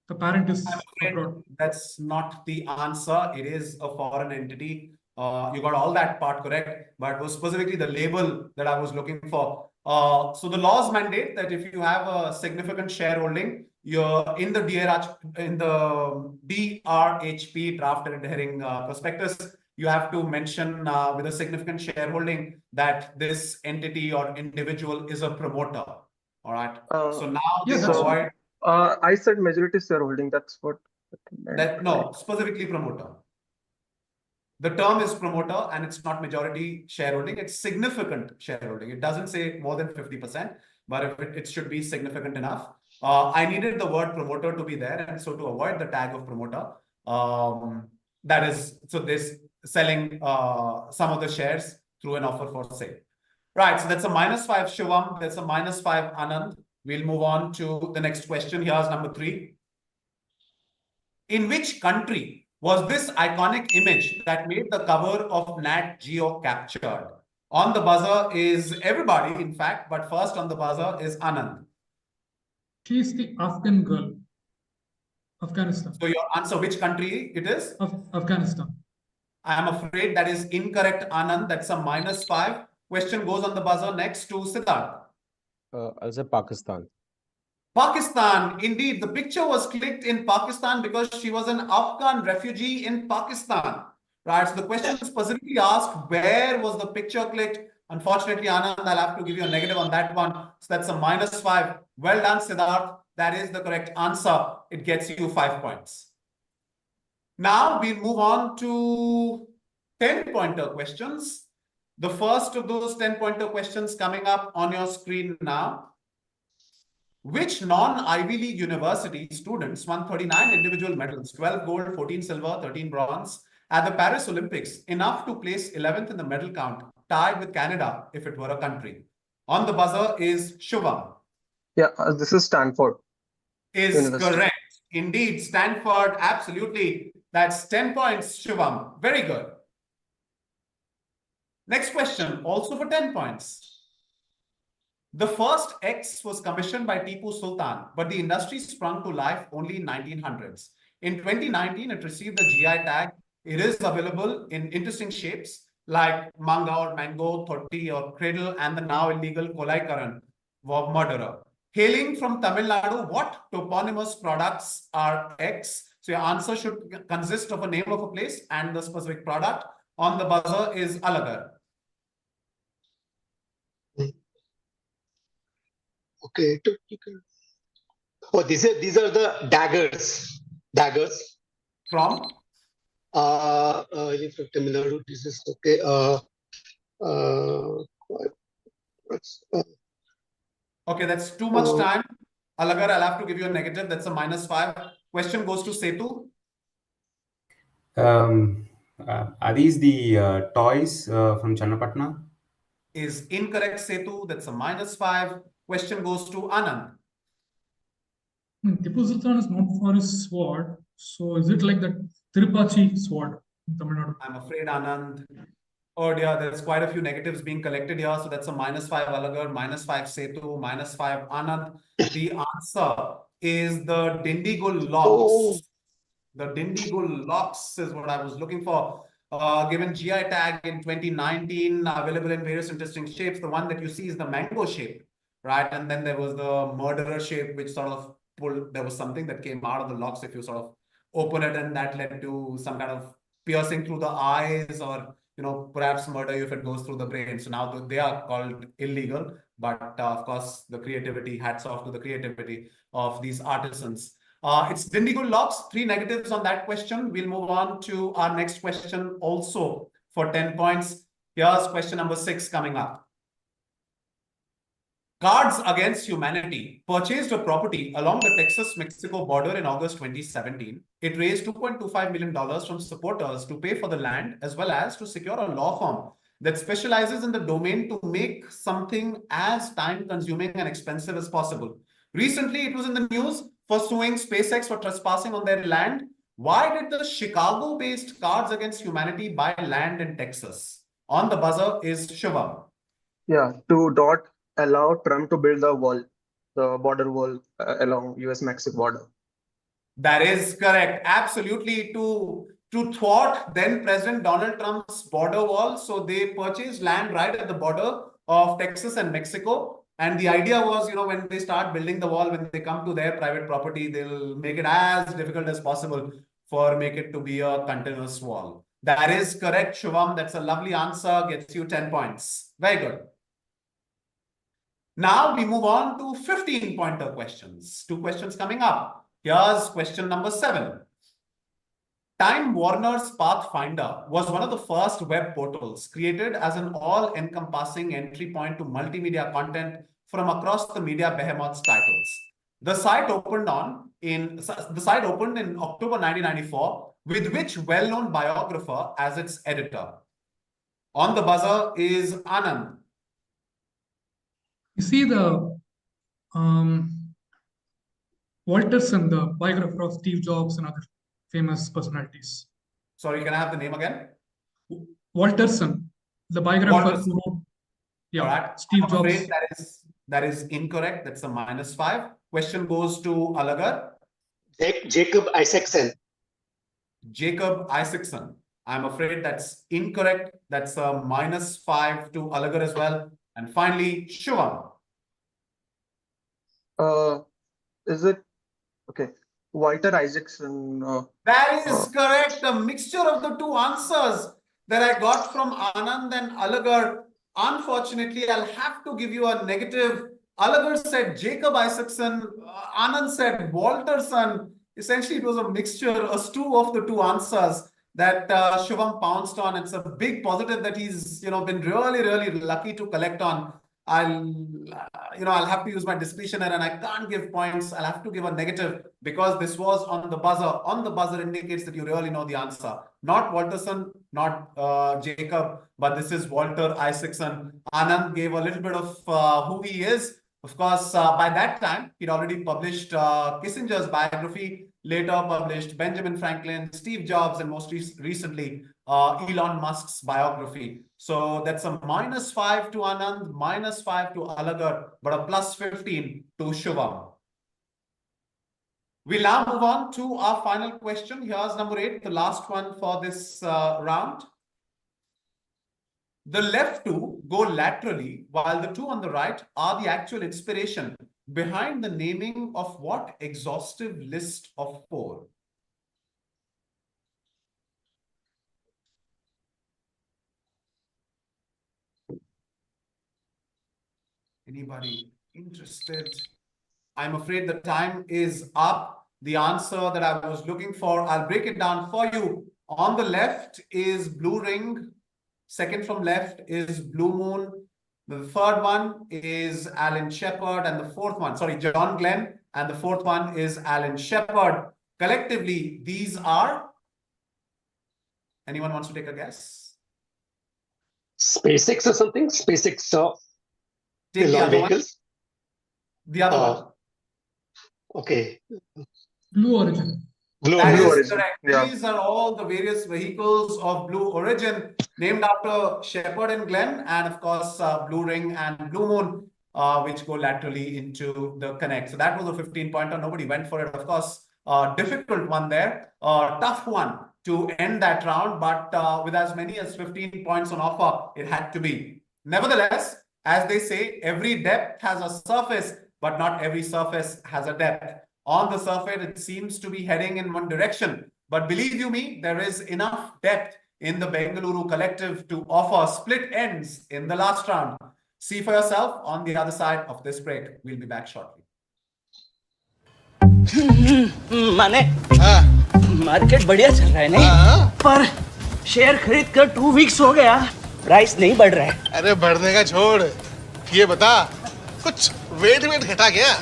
The parent is I'm afraid abroad. that's not the answer. It is a foreign entity. You got all that part correct, but it was specifically the label that I was looking for. So the laws mandate that if you have a significant shareholding, you're in the DRHP, draft and adhering prospectus, you have to mention with a significant shareholding that this entity or individual is a promoter. All right. So now Yeah, to that's avoid I said majority shareholding. That's what. that, no, specifically promoter. The term is promoter and it's not majority shareholding, it's significant shareholding. It doesn't say more than 50%, but if it should be significant enough. I needed the word promoter to be there, and so to avoid the tag of promoter, that is, so this selling some of the shares through an offer for sale. Right, so that's a -5 Shivam, that's a -5 Anand. We'll move on to the next question. Here's number 3. In which country was this iconic image that made the cover of Nat Geo captured? On the buzzer is everybody, in fact, but first on the buzzer is Anand. She is the Afghan girl. Afghanistan. So your answer, which country it is? Afghanistan. I am afraid that is incorrect, Anand. That's a -5. Question goes on the buzzer next to Siddharth. I'll say Pakistan. Pakistan, indeed. The picture was clicked in Pakistan because she was an Afghan refugee in Pakistan. Right, so the question specifically asked, where was the picture clicked? Unfortunately, Anand, I'll have to give you a negative on that one. So that's a -5. Well done, Siddharth. That is the correct answer. It gets you 5 points. Now we'll move on to 10-pointer questions. The first of those 10-pointer questions coming up on your screen now. Which non-Ivy League university students won 39 individual medals, 12 gold, 14 silver, 13 bronze at the Paris Olympics, enough to place 11th in the medal count, tied with Canada if it were a country? On the buzzer is Shubham. Yeah, this is Stanford. Is University. correct. Indeed, Stanford, absolutely. That's 10 points, Shubham. Very good. Next question, also for 10 points. The first X was commissioned by Tipu Sultan, but the industry sprung to life only in 1900s. In 2019, it received the GI tag. It is available in interesting shapes like manga or mango, thoti or cradle, and the now illegal Kolai Karan, murderer. Hailing from Tamil Nadu, what toponymous products are X? So your answer should consist of a name of a place and the specific product. On the buzzer is Alagar. Okay. Oh, these are the daggers. Daggers. From? From Tamil Nadu. This is okay. Okay, that's too much time. Alagar, I'll have to give you a negative. That's a -5. Question goes to Setu. Are these the toys from Channapatna? Is incorrect, Setu. That's a -5. Question goes to Anand. Tipu Sultan is known for his sword. So is it like the Tirupati sword in Tamil Nadu? I'm afraid, Anand. Oh dear, there's quite a few negatives being collected here. So that's a -5 Alagar, -5 Setu, -5 Anand. The answer is the Dindigul locks. Oh. The Dindigul locks is what I was looking for. Given GI tag in 2019, available in various interesting shapes. The one that you see is the mango shape, right? And then there was the murderer shape, which sort of pulled, there was something that came out of the locks if you sort of open it, and that led to some kind of piercing through the eyes, or perhaps murder you if it goes through the brain. So now they are called illegal, but of course the creativity, hats off to the creativity of these artisans. It's Dindigul locks. 3 negatives on that question. We'll move on to our next question also for 10 points. Here's question number 6 coming up. Cards Against Humanity purchased a property along the Texas-Mexico border in August 2017. It raised $2.25 million from supporters to pay for the land, as well as to secure a law firm that specializes in the domain to make something as time-consuming and expensive as possible. Recently, it was in the news for suing SpaceX for trespassing on their land. Why did the Chicago-based Cards Against Humanity buy land in Texas? On the buzzer is Shivam. Yeah, to not allow Trump to build the wall, the border wall along US-Mexico border. That is correct. Absolutely. To thwart then President Donald Trump's border wall. So they purchased land right at the border of Texas and Mexico. And the idea was, when they start building the wall, when they come to their private property, they'll make it as difficult as possible make it to be a continuous wall. That is correct, Shubham. That's a lovely answer. Gets you 10 points. Very good. Now we move on to 15-pointer questions. 2 questions coming up. Here's question number 7. Time Warner's Pathfinder was one of the first web portals created as an all-encompassing entry point to multimedia content from across the media behemoth's titles. The site opened in October 1994 with which well-known biographer as its editor? On the buzzer is Anand. You see the Walterson, the biographer of Steve Jobs and other famous personalities. Sorry, can I have the name again? Walterson, the biographer who wrote, right. Steve Jobs. That is incorrect. That's a -5. Question goes to Alagar. Jacob Isaacson. Jacob Isaacson. I'm afraid that's incorrect. That's a -5 to Alagar as well. And finally, Shubham. Is it okay? Walter Isaacson. That is correct. A mixture of the 2 answers that I got from Anand and Alagar. Unfortunately, I'll have to give you a negative. Alagar said Jacob Isaacson. Anand said Walterson. Essentially, it was a mixture, a stew of the 2 answers that Shubham pounced on. It's a big positive that he's been really, really lucky to collect on. I'll have to use my discretion here, and I can't give points. I'll have to give a negative because this was on the buzzer. On the buzzer indicates that you really know the answer. Not Walterson, not Jacob, but this is Walter Isaacson. Anand gave a little bit of who he is. Of course, by that time, he'd already published Kissinger's biography, later published Benjamin Franklin, Steve Jobs, and most recently, Elon Musk's biography. So that's a -5 to Anand, -5 to Alagar, but a +15 to Shubham. We'll now move on to our final question. Here's number 8, the last one for this round. The left 2 go laterally, while the 2 on the right are the actual inspiration behind the naming of what exhaustive list of 4? Anybody interested? I'm afraid the time is up. The answer that I was looking for, I'll break it down for you. On the left is Blue Ring. Second from left is Blue Moon. The third one is Alan Shepard, and the fourth one, John Glenn, and the fourth one is Alan Shepard. Collectively, these are, anyone wants to take a guess? SpaceX or something? SpaceX Take the other one. The other one. Okay. Blue Origin. Blue Origin. Correct. Yeah. These are all the various vehicles of Blue Origin, named after Shepard and Glenn, and of course, Blue Ring and Blue Moon, which go laterally into the connect. So that was a 15-pointer. Nobody went for it. Of course, difficult one there, tough one to end that round, but with as many as 15 points on offer, it had to be. Nevertheless, as they say, every depth has a surface, but not every surface has a depth. On the surface, it seems to be heading in one direction. But believe you me, there is enough depth in the Bengaluru collective to offer split ends in the last round. See for yourself on the other side of this break. We'll be back shortly. माने market बढ़िया चल रहा है नहीं, पर share खरीद कर 2 weeks हो गया, प्राइस नहीं बढ़ रहा है। अरे बढ़ने का छोड़, ये बता कुछ वेट घटा गया?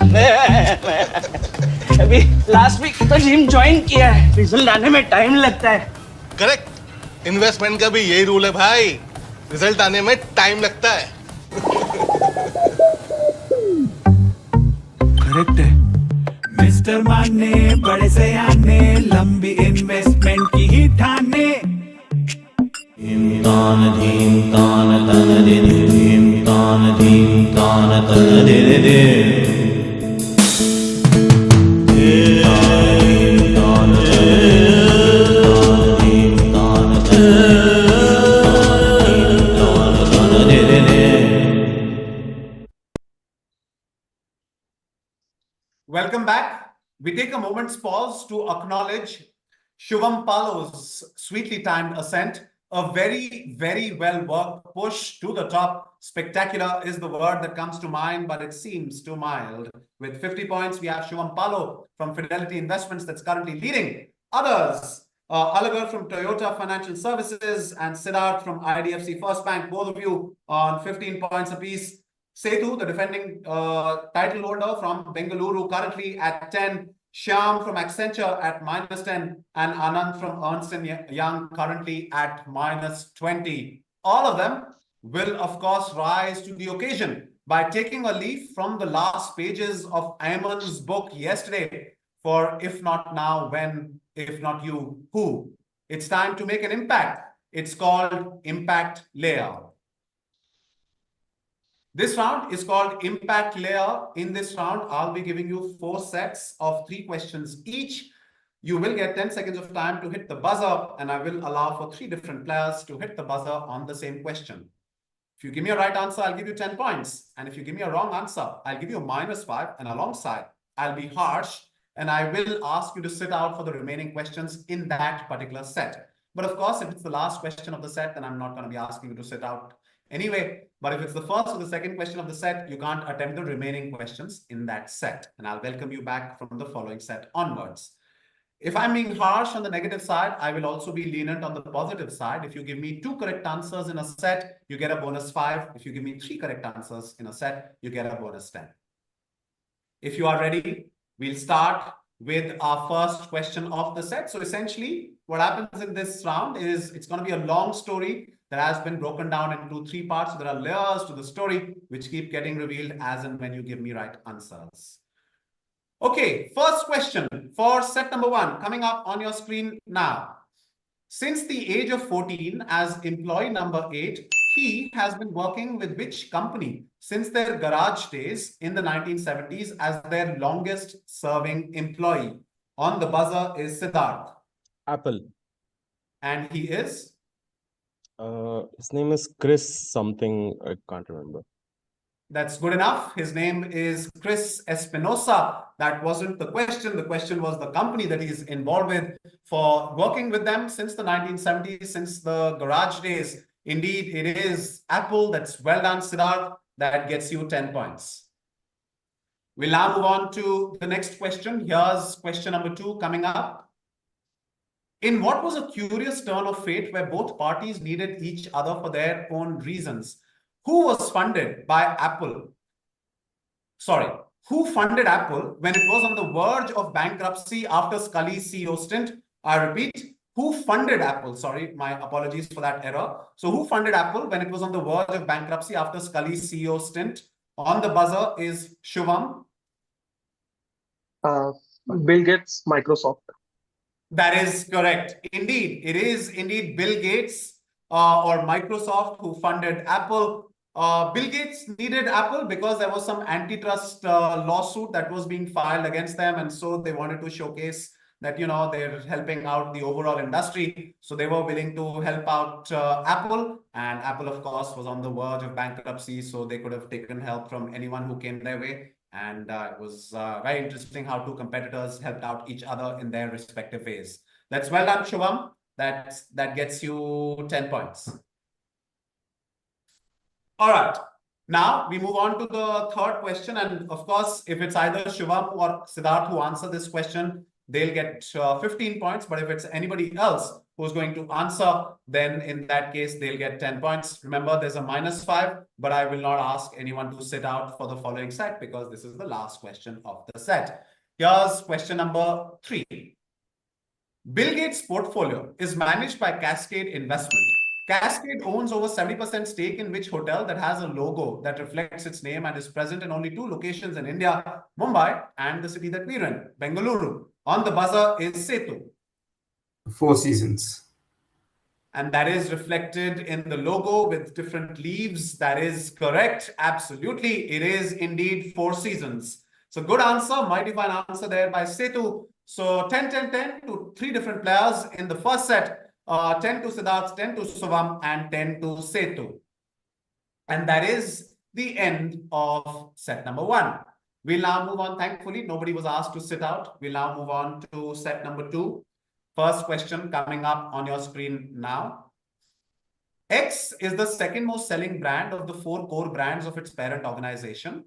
अभी लास्ट वीक तो जिम ज्वाइन किया है, रिजल्ट आने में टाइम लगता है। करेक्ट, इन्वेस्टमेंट का भी यही रूल है भाई, रिजल्ट आने में टाइम लगता है। करेक्ट है मिस्टर माने, बड़े से आने, लंबी इन्वेस्टमेंट की ही ठाने। तान धीम तान तन दे धीम तान धीम तान तन दे दे दे। Welcome back. We take a moment's pause to acknowledge Shubham Palo's sweetly timed ascent. A very, very well worked push to the top. Spectacular is the word that comes to mind, but it seems too mild. With 50 points, we have Shubham Palo from Fidelity Investments that's currently leading. Others, Alagar from Toyota Financial Services and Siddharth from IDFC First Bank, both of you on 15 points apiece. Setu, the defending title holder from Bengaluru, currently at 10. Shyam from Accenture at -10. And Anand from Ernst & Young currently at -20. All of them will, of course, rise to the occasion by taking a leaf from the last pages of Ayman's book yesterday for If Not Now, When, If Not You, Who. It's time to make an impact. It's called Impact Layer. This round is called Impact Layer. In this round, I'll be giving you 4 sets of 3 questions each. You will get 10 seconds of time to hit the buzzer, and I will allow for 3 different players to hit the buzzer on the same question. If you give me a right answer, I'll give you 10 points. And if you give me a wrong answer, I'll give you a -5. And alongside, I'll be harsh, and I will ask you to sit out for the remaining questions in that particular set. But of course, if it's the last question of the set, then I'm not going to be asking you to sit out anyway. But if it's the first or the second question of the set, you can't attempt the remaining questions in that set. And I'll welcome you back from the following set onwards. If I'm being harsh on the negative side, I will also be lenient on the positive side. If you give me 2 correct answers in a set, you get a -5. If you give me 3 correct answers in a set, you get a -10. If you are ready, we'll start with our first question of the set. So essentially, what happens in this round is it's going to be a long story that has been broken down into 3 parts. So there are layers to the story which keep getting revealed as and when you give me right answers. Okay, first question for set number 1 coming up on your screen now. Since the age of 14 as employee number 8, he has been working with which company since their garage days in the 1970s as their longest serving employee? On the buzzer is Siddharth. Apple. And he is? His name is Chris something. I can't remember. That's good enough. His name is Chris Espinosa. That wasn't the question. The question was the company that he's involved with for working with them since the 1970s, since the garage days. Indeed, it is Apple. That's well done, Siddharth. That gets you 10 points. We'll now move on to the next question. Here's question number 2 coming up. In what was a curious turn of fate where both parties needed each other for their own reasons? Who was funded by Apple? Sorry, who funded Apple when it was on the verge of bankruptcy after Scully's CEO stint? I repeat, who funded Apple? Sorry, my apologies for that error. So who funded Apple when it was on the verge of bankruptcy after Scully's CEO stint? On the buzzer is Shubham. Bill Gates, Microsoft. That is correct. Indeed, it is indeed Bill Gates or Microsoft who funded Apple. Bill Gates needed Apple because there was some antitrust lawsuit that was being filed against them. And so they wanted to showcase that, you know, they're helping out the overall industry. So they were willing to help out Apple. And Apple, of course, was on the verge of bankruptcy. So they could have taken help from anyone who came their way. And it was very interesting how 2 competitors helped out each other in their respective ways. That's well done, Shubham. That gets you 10 points. All right. Now we move on to the third question. And of course, if it's either Shubham or Siddharth who answer this question, they'll get 15 points. But if it's anybody else who's going to answer, then in that case, they'll get 10 points. Remember, there's a -5, but I will not ask anyone to sit out for the following set because this is the last question of the set. Here's question number 3. Bill Gates' portfolio is managed by Cascade Investment. Cascade owns over 70% stake in which hotel that has a logo that reflects its name and is present in only 2 locations in India, Mumbai and the city that we're in, Bengaluru. On the buzzer is Setu. 4 Seasons. And that is reflected in the logo with different leaves. That is correct. Absolutely. It is indeed 4 Seasons. So good answer. Mighty fine answer there by Setu. So 10, 10, 10 to 3 different players in the first set. 10 to Siddharth, 10 to Shubham, and 10 to Setu. And that is the end of set number 1. We'll now move on. Thankfully, nobody was asked to sit out. We'll now move on to set number 2. First question coming up on your screen now. X is the second most selling brand of the 4 core brands of its parent organization.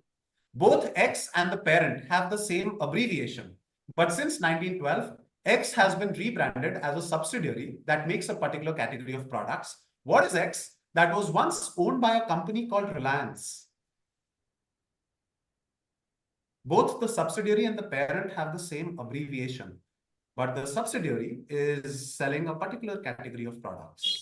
Both X and the parent have the same abbreviation. But since 1912, X has been rebranded as a subsidiary that makes a particular category of products. What is X that was once owned by a company called Reliance? Both the subsidiary and the parent have the same abbreviation, but the subsidiary is selling a particular category of products.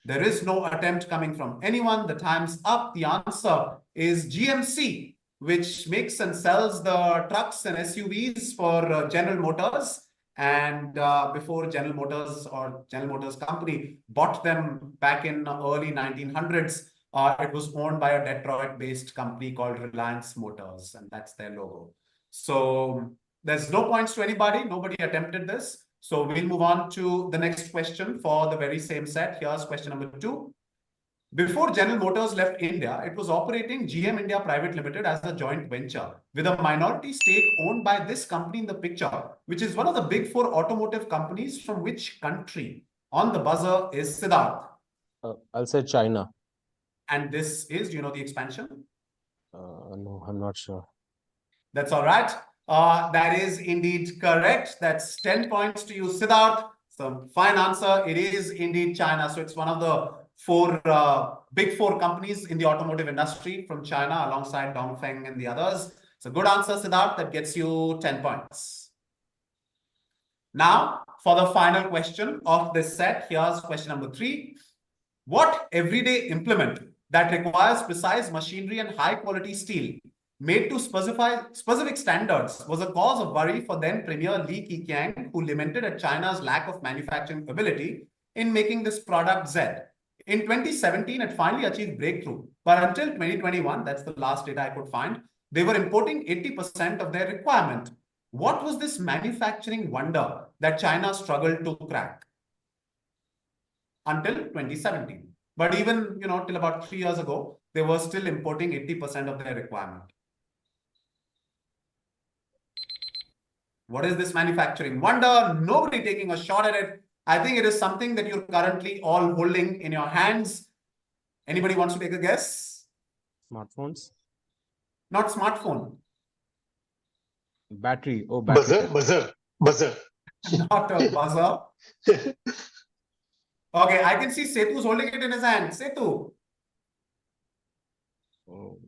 There is no attempt coming from anyone. The time's up. The answer is GMC, which makes and sells the trucks and SUVs for General Motors. And before General Motors or General Motors Company bought them back in early 1900s, it was owned by a Detroit-based company called Reliance Motors, and that's their logo. So there's no points to anybody. Nobody attempted this. So we'll move on to the next question for the very same set. Here's question number 2. Before General Motors left India, it was operating GM India Private Limited as a joint venture with a minority stake owned by this company in the picture, which is one of the big 4 automotive companies from which country? On the buzzer is Siddharth. I'll say China. And this is, do you know the expansion? No, I'm not sure. That's all right. That is indeed correct. That's 10 points to you, Siddharth. So fine answer. It is indeed China. So it's one of the 4 big 4 companies in the automotive industry from China alongside Dongfeng and the others. It's a good answer, Siddharth. That gets you 10 points. Now, for the final question of this set, here's question number 3. What everyday implement that requires precise machinery and high quality steel made to specific standards was a cause of worry for then Premier Li Keqiang, who lamented at China's lack of manufacturing ability in making this product Z. In 2017, it finally achieved breakthrough. But until 2021, that's the last data I could find, they were importing 80% of their requirement. What was this manufacturing wonder that China struggled to crack? Until 2017. But even, till about 3 years ago, they were still importing 80% of their requirement. What is this manufacturing wonder? Nobody taking a shot at it. I think it is something that you're currently all holding in your hands. Anybody wants to take a guess? Smartphones? Not smartphone. Battery. Oh, battery. Buzzer. Not a buzzer. Okay, I can see Setu's holding it in his hand. Setu. Oh.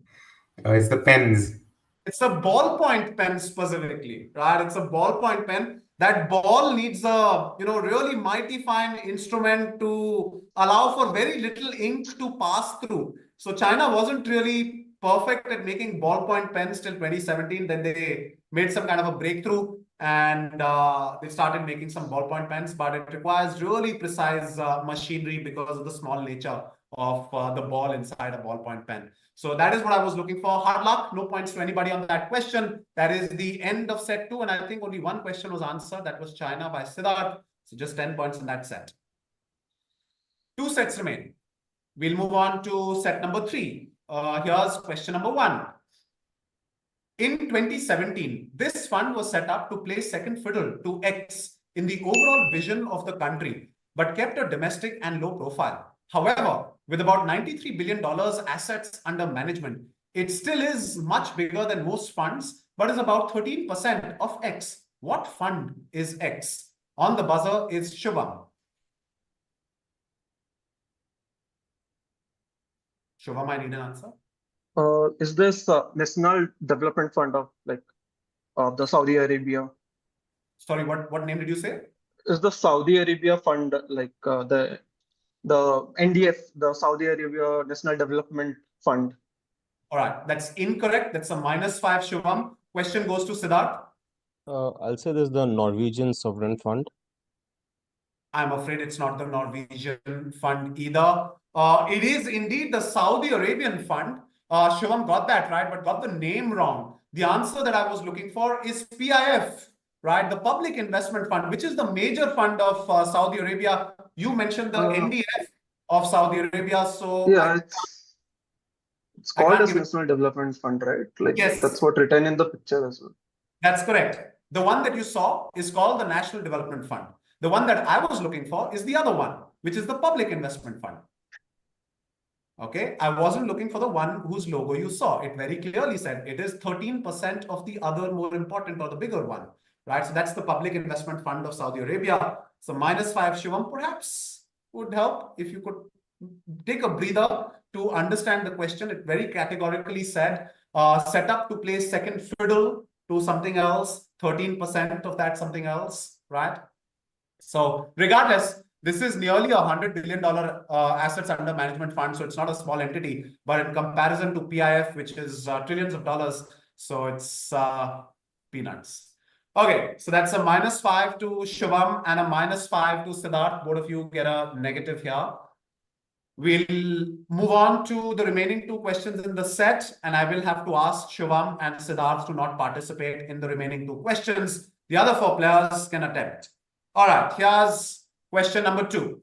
It's the pens. It's a ballpoint pen specifically, right? It's a ballpoint pen. That ball needs a, really mighty fine instrument to allow for very little ink to pass through. So China wasn't really perfect at making ballpoint pens till 2017. Then they made some kind of a breakthrough and they started making some ballpoint pens, but it requires really precise machinery because of the small nature of the ball inside a ballpoint pen. So that is what I was looking for. Hard luck. No points to anybody on that question. That is the end of set 2. And I think only one question was answered. That was China by Siddharth. So just 10 points in that set. 2 sets remain. We'll move on to set number 3. Here's question number 1. In 2017, this fund was set up to play second fiddle to X in the overall vision of the country, but kept a domestic and low profile. However, with about $93 billion assets under management, it still is much bigger than most funds, but is about 13% of X. What fund is X? On the buzzer is Shubham. Shubham, I need an answer. Is this National Development Fund of the Saudi Arabia? Sorry, what name did you say? Is the Saudi Arabia Fund the NDF, the Saudi Arabia National Development Fund? All right, that's incorrect. That's a -5, Shubham. Question goes to Siddharth. I'll say this is the Norwegian Sovereign Fund. I'm afraid it's not the Norwegian fund either. It is indeed the Saudi Arabian fund. Shubham got that right, but got the name wrong. The answer that I was looking for is PIF, right? The Public Investment Fund, which is the major fund of Saudi Arabia. You mentioned the NDF of Saudi Arabia. So yeah, It's I called can't as give it. National Development Fund, right? Like Yes. that's what written in the picture as well. That's correct. The one that you saw is called the National Development Fund. The one that I was looking for is the other one, which is the Public Investment Fund. Okay, I wasn't looking for the one whose logo you saw. It very clearly said it is 13% of the other more important or the bigger one, right? So that's the Public Investment Fund of Saudi Arabia. So -5, Shivam, perhaps would help if you could take a breather to understand the question. It very categorically said, set up to play second fiddle to something else, 13% of that something else, right? So regardless, this is nearly $100 billion assets under management fund. So it's not a small entity, but in comparison to PIF, which is trillions of dollars, so it's peanuts. Okay, so that's a -5 to Shivam and a -5 to Siddharth. Both of you get a negative here. We'll move on to the remaining 2 questions in the set, and I will have to ask Shivam and Siddharth to not participate in the remaining 2 questions. The other 4 players can attempt. All right, here's question number 2.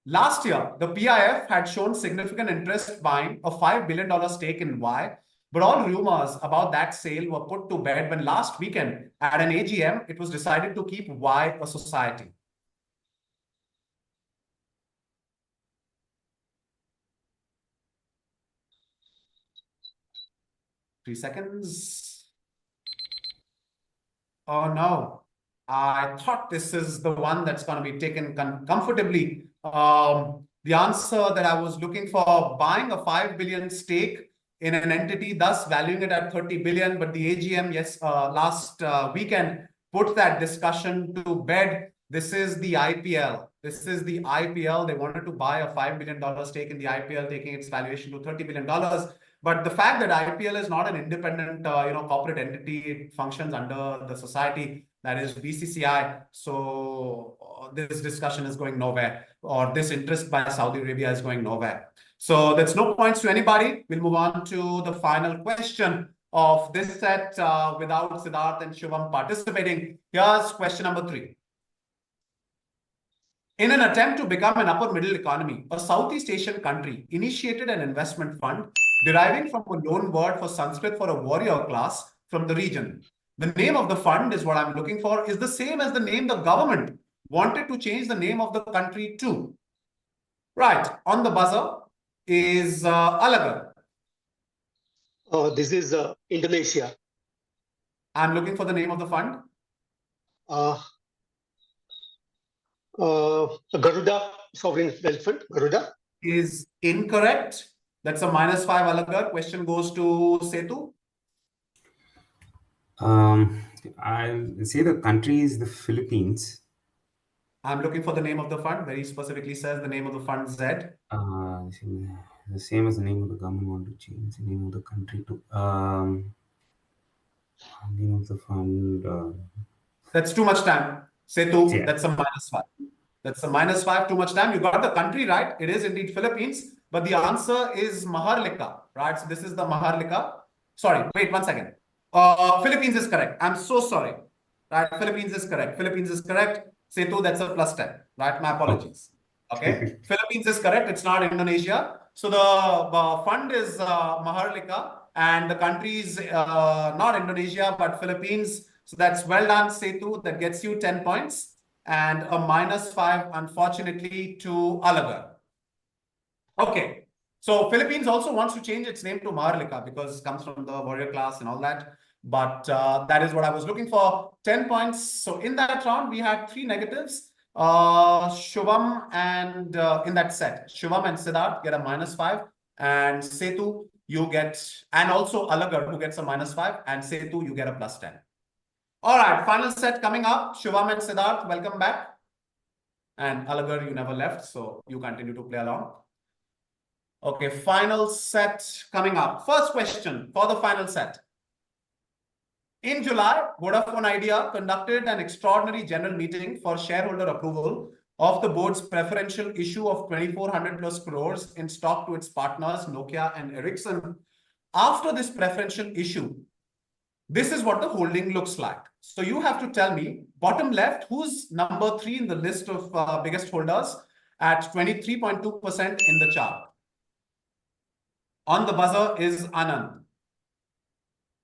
Last year, the PIF had shown significant interest buying a $5 billion stake in Y, but all rumors about that sale were put to bed when last weekend at an AGM, it was decided to keep Y a society. Three seconds. Oh no, I thought this is the one that's going to be taken comfortably. The answer that I was looking for, buying a 5 billion stake in an entity, thus valuing it at 30 billion. But the AGM, yes, last weekend put that discussion to bed. This is the IPL. This is the IPL. They wanted to buy a $5 billion stake in the IPL, taking its valuation to $30 billion. But the fact that IPL is not an independent, corporate entity, it functions under the society, that is BCCI. So this discussion is going nowhere, or this interest by Saudi Arabia is going nowhere. So there's no points to anybody. We'll move on to the final question of this set without Siddharth and Shivam participating. Here's question number 3. In an attempt to become an upper middle economy, a Southeast Asian country initiated an investment fund deriving from a loan word for Sanskrit for a warrior class from the region. The name of the fund is what I'm looking for, is the same as the name the government wanted to change the name of the country to. Right, on the buzzer is Alagar. This is Indonesia. I'm looking for the name of the fund. Garuda Sovereign Wealth Fund. Garuda is incorrect. That's a -5 Alagar. Question goes to Setu. I'll say the country is the Philippines. I'm looking for the name of the fund. Very specifically says the name of the fund Z. The same as the name of the government want to change the name of the country to name of the fund. That's too much time. Setu, yeah. That's a -5. That's a -5, too much time. You got the country right. It is indeed Philippines, but the answer is Maharlika, right? So this is the Maharlika. Sorry, wait 1 second. Philippines is correct. I'm so sorry. Right, Philippines is correct. Philippines is correct. Setu, that's a +10. Right, my apologies. Okay, Philippines is correct. It's not Indonesia. So the fund is Maharlika, and the country is not Indonesia but Philippines. So that's well done, Setu. That gets you 10 points. And a -5, unfortunately, to Alagar. Okay. So Philippines also wants to change its name to Maharlika because it comes from the warrior class and all that. But that is what I was looking for. 10 points. So in that round, we had 3 negatives. Shivam and in that set, Shivam and Siddharth get a -5. And Setu, you get, and also Alagar, who gets a -5. And Setu, you get a +10. All right, final set coming up. Shivam and Siddharth, welcome back. And Alagar, you never left, so you continue to play along. Okay, final set coming up. First question for the final set. In July, Vodafone Idea conducted an extraordinary general meeting for shareholder approval of the board's preferential issue of 2,400 plus crores in stock to its partners, Nokia and Ericsson. After this preferential issue, this is what the holding looks like. So you have to tell me, bottom left, who's number 3 in the list of biggest holders at 23.2% in the chart? On the buzzer is Anand.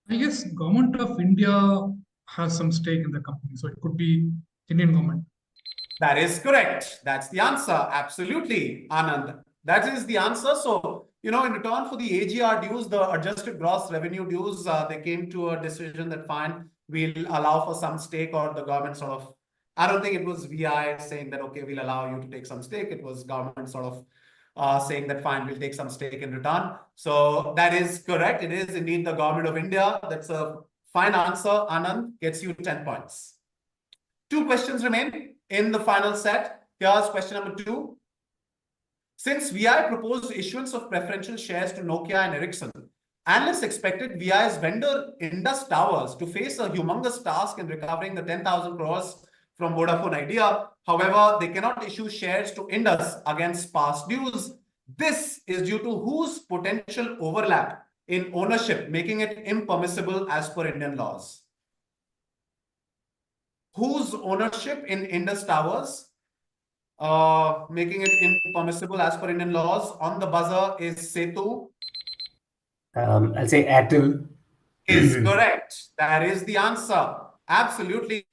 I guess government of India has some stake in the company, so it could be Indian government. That is correct. That's the answer. Absolutely, Anand. That is the answer. So, in return for the AGR dues, the adjusted gross revenue dues, they came to a decision that fine, we'll allow for some stake, or the government sort of, I don't think it was VI saying that, okay, we'll allow you to take some stake. It was government sort of saying that fine, we'll take some stake in return. So that is correct. It is indeed the government of India. That's a fine answer. Anand gets you 10 points. 2 questions remain in the final set. Here's question number 2. Since VI proposed issuance of preferential shares to Nokia and Ericsson, analysts expected VI's vendor Indus Towers to face a humongous task in recovering the 10,000 crores from Vodafone Idea. However, they cannot issue shares to Indus against past dues. This is due to whose potential overlap in ownership, making it impermissible as per Indian laws. Whose ownership in Indus Towers, making it impermissible as per Indian laws? On the buzzer is Setu. I'll say Airtel. Is correct. That is the answer. Absolutely.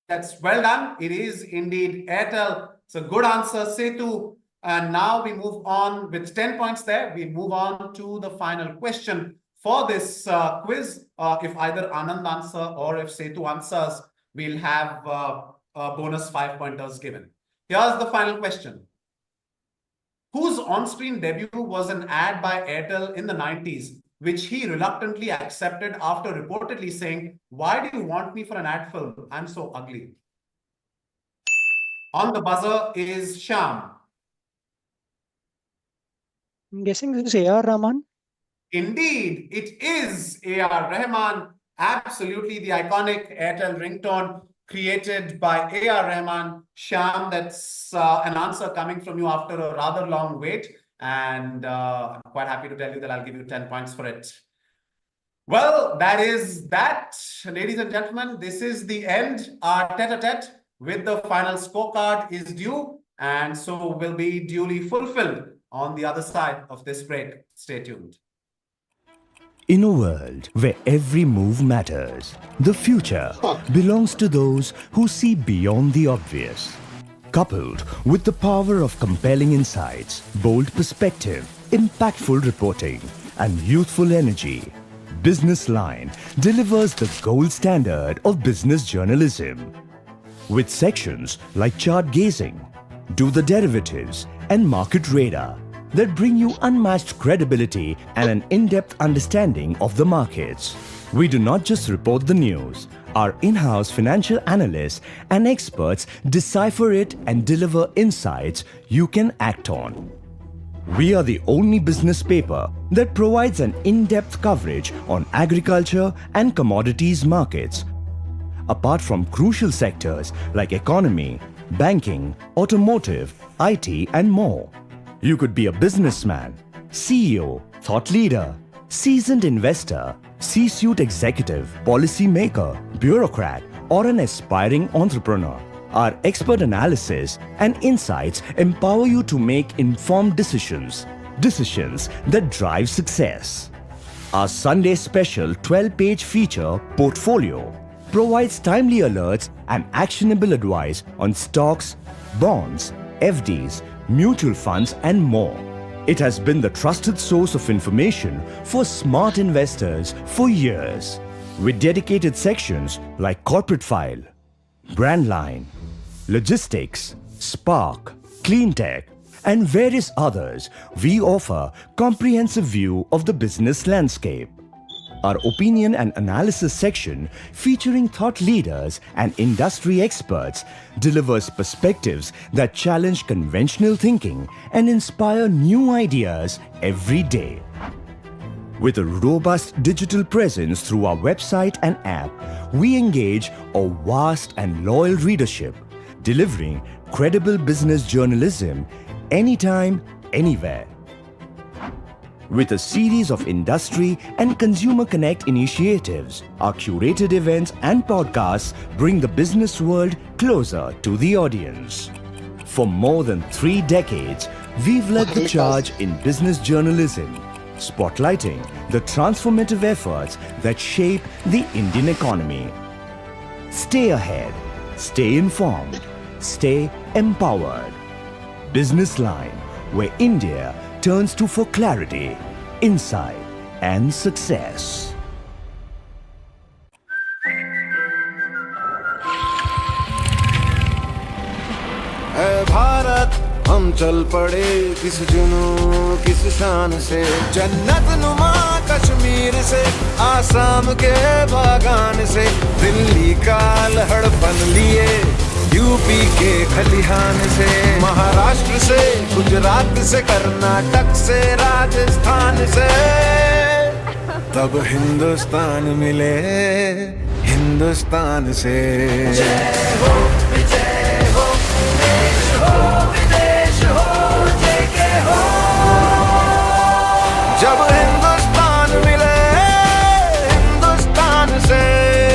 That's well done. It is indeed Airtel. It's a good answer, Setu. And now we move on with 10 points there. We move on to the final question for this quiz. If either Anand answer or if Setu answers, we'll have a bonus 5 pointers given. Here's the final question. Whose on-screen debut was an ad by Airtel in the 90s, which he reluctantly accepted after reportedly saying, "Why do you want me for an ad film? I'm so ugly." On the buzzer is Shyam. I'm guessing this is A.R. Rahman. Indeed, it is A.R. Rahman. Absolutely the iconic Airtel ringtone created by A.R. Rahman. Shyam, that's an answer coming from you after a rather long wait. And I'm quite happy to tell you that I'll give you 10 points for it. Well, that is that, ladies and gentlemen. This is the end. Our tete-a-tete with the final scorecard is due, and so will be duly fulfilled on the other side of this break. Stay tuned. In a world where every move matters, the future belongs to those who see beyond the obvious. Coupled with the power of compelling insights, bold perspective, impactful reporting, and youthful energy, BusinessLine delivers the gold standard of business journalism. With sections like chart gazing, do the derivatives, and market radar that bring you unmatched credibility and an in-depth understanding of the markets. We do not just report the news. Our in-house financial analysts and experts decipher it and deliver insights you can act on. We are the only business paper that provides an in-depth coverage on agriculture and commodities markets, apart from crucial sectors like economy, banking, automotive, IT, and more. You could be a businessman, CEO, thought leader, seasoned investor, C-suite executive, policy maker, bureaucrat, or an aspiring entrepreneur. Our expert analysis and insights empower you to make informed decisions that drive success. Our Sunday special 12-page feature, Portfolio, provides timely alerts and actionable advice on stocks, bonds, FDs, mutual funds, and more. It has been the trusted source of information for smart investors for years. With dedicated sections like Corporate File, Brand Line, Logistics, Spark, Clean Tech, and various others, we offer comprehensive view of the business landscape. Our opinion and analysis section, featuring thought leaders and industry experts, delivers perspectives that challenge conventional thinking and inspire new ideas every day. With a robust digital presence through our website and app, we engage a vast and loyal readership, delivering credible business journalism anytime, anywhere. With a series of industry and consumer connect initiatives, our curated events and podcasts bring the business world closer to the audience. For more than 3 decades, we've led the charge in business journalism, spotlighting the transformative efforts that shape the Indian economy. Stay ahead, stay informed, stay empowered. BusinessLine, where India turns to for clarity, insight, and success. है भारत हम चल पड़े किस जुनून किस शान से, जन्नत नुमा कश्मीर से आसाम के बागान से, दिल्ली का लहड़पन लिए यूपी के खलिहान से, महाराष्ट्र से गुजरात से कर्नाटक से राजस्थान से, तब हिंदुस्तान मिले हिंदुस्तान से। जय हो विजय हो देश हो विदेश हो जय के हो, जब हिंदुस्तान मिले हिंदुस्तान से,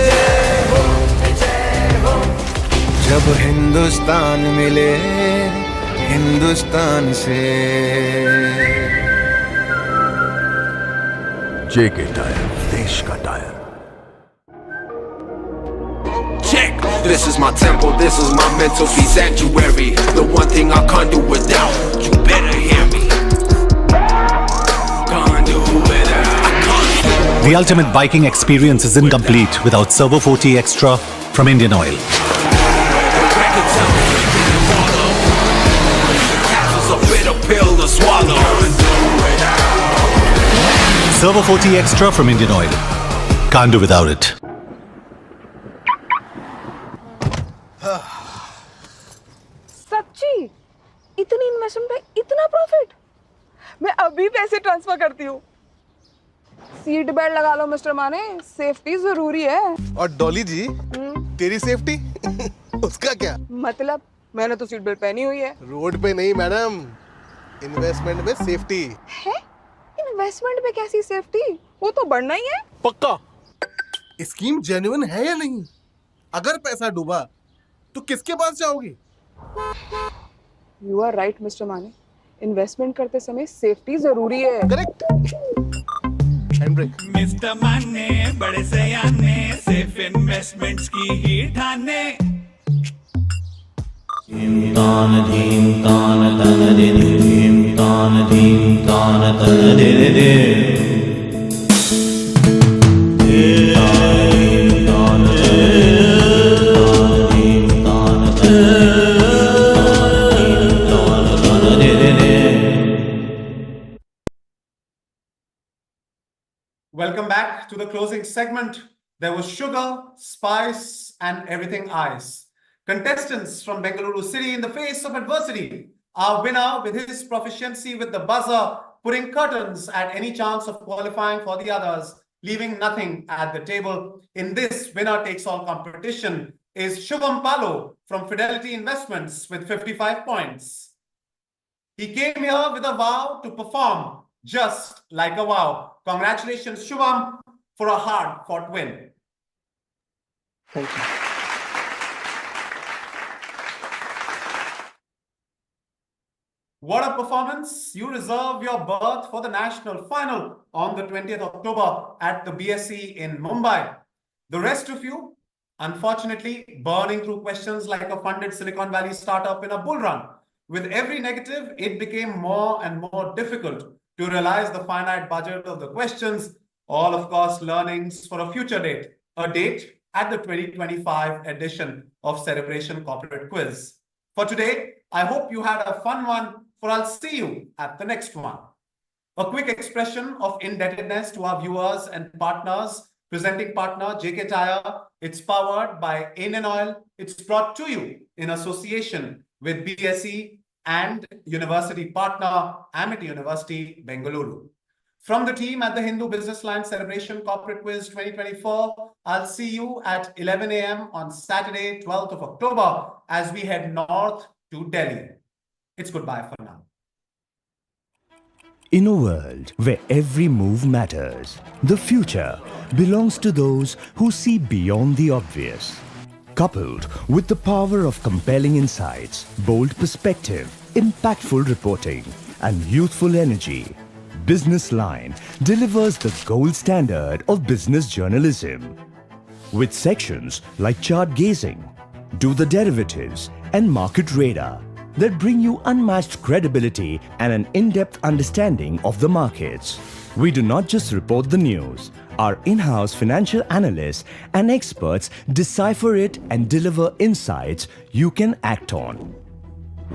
जय हो विजय हो, जब हिंदुस्तान मिले हिंदुस्तान से। JK Tyre, देश का tyre. Check, this is my temple, this is my mental peace sanctuary. The one thing I can't do without, you better hear me. Can't do without, I can't. The ultimate biking experience is incomplete without Servo 40 Extra from Indian Oil. It's a bitter pill to swallow. Servo 40 Extra from Indian Oil. Can't do without it. सच्ची इतनी investment पे इतना profit? मैं अभी पैसे transfer करती हूँ। Seat belt लगा लो मिस्टर माने, सेफ्टी जरूरी है। और डॉली जी, तेरी सेफ्टी उसका क्या मतलब? मैंने तो सीट बेल्ट पहनी हुई है। रोड पे नहीं मैडम, इन्वेस्टमेंट में सेफ्टी है। इन्वेस्टमेंट में कैसी सेफ्टी? वो तो बढ़ना ही है। पक्का स्कीम जेन्युइन है या नहीं? अगर पैसा डूबा तो किसके पास जाओगी? यू आर राइट मिस्टर माने, इन्वेस्टमेंट करते समय सेफ्टी जरूरी है। करेक्ट। मिस्टर माने बड़े सयाने, सेफ इन्वेस्टमेंट्स की ही ठाने। तान धीम तान तन दे धीम तान धीम तान तन दे दे दे Welcome back to the closing segment. There was sugar, spice, and everything ice. Contestants from Bengaluru City in the face of adversity. Our winner with his proficiency with the buzzer, putting curtains at any chance of qualifying for the others, leaving nothing at the table. In this winner takes all competition is Shubham Palo from Fidelity Investments with 55 points. He came here with a vow to perform just like a wow. Congratulations, Shubham, for a hard-fought win. Thank you. What a performance. You reserve your berth for the national final on the 20th October at the BSc in Mumbai. The rest of you, unfortunately, burning through questions like a funded Silicon Valley startup in a bull run. With every negative, it became more and more difficult to realize the finite budget of the questions, all of course learnings for a future date, a date at the 2025 edition of Cerebration Corporate Quiz. For today, I hope you had a fun one, for I'll see you at the next one. A quick expression of indebtedness to our viewers and partners. Presenting partner JK Tyre. It's powered by Indian Oil. It's brought to you in association with BSc and university partner Amity University, Bengaluru. From the team at the Hindu Business Line Celebration Corporate Quiz 2024, I'll see you at 11 a.m. on Saturday, 12th of October as we head north to Delhi. It's goodbye for now. In a world where every move matters, the future belongs to those who see beyond the obvious. Coupled with the power of compelling insights, bold perspective, impactful reporting, and youthful energy, BusinessLine delivers the gold standard of business journalism. With sections like chart gazing, do the derivatives, and market radar that bring you unmatched credibility and an in-depth understanding of the markets. We do not just report the news. Our in-house financial analysts and experts decipher it and deliver insights you can act on.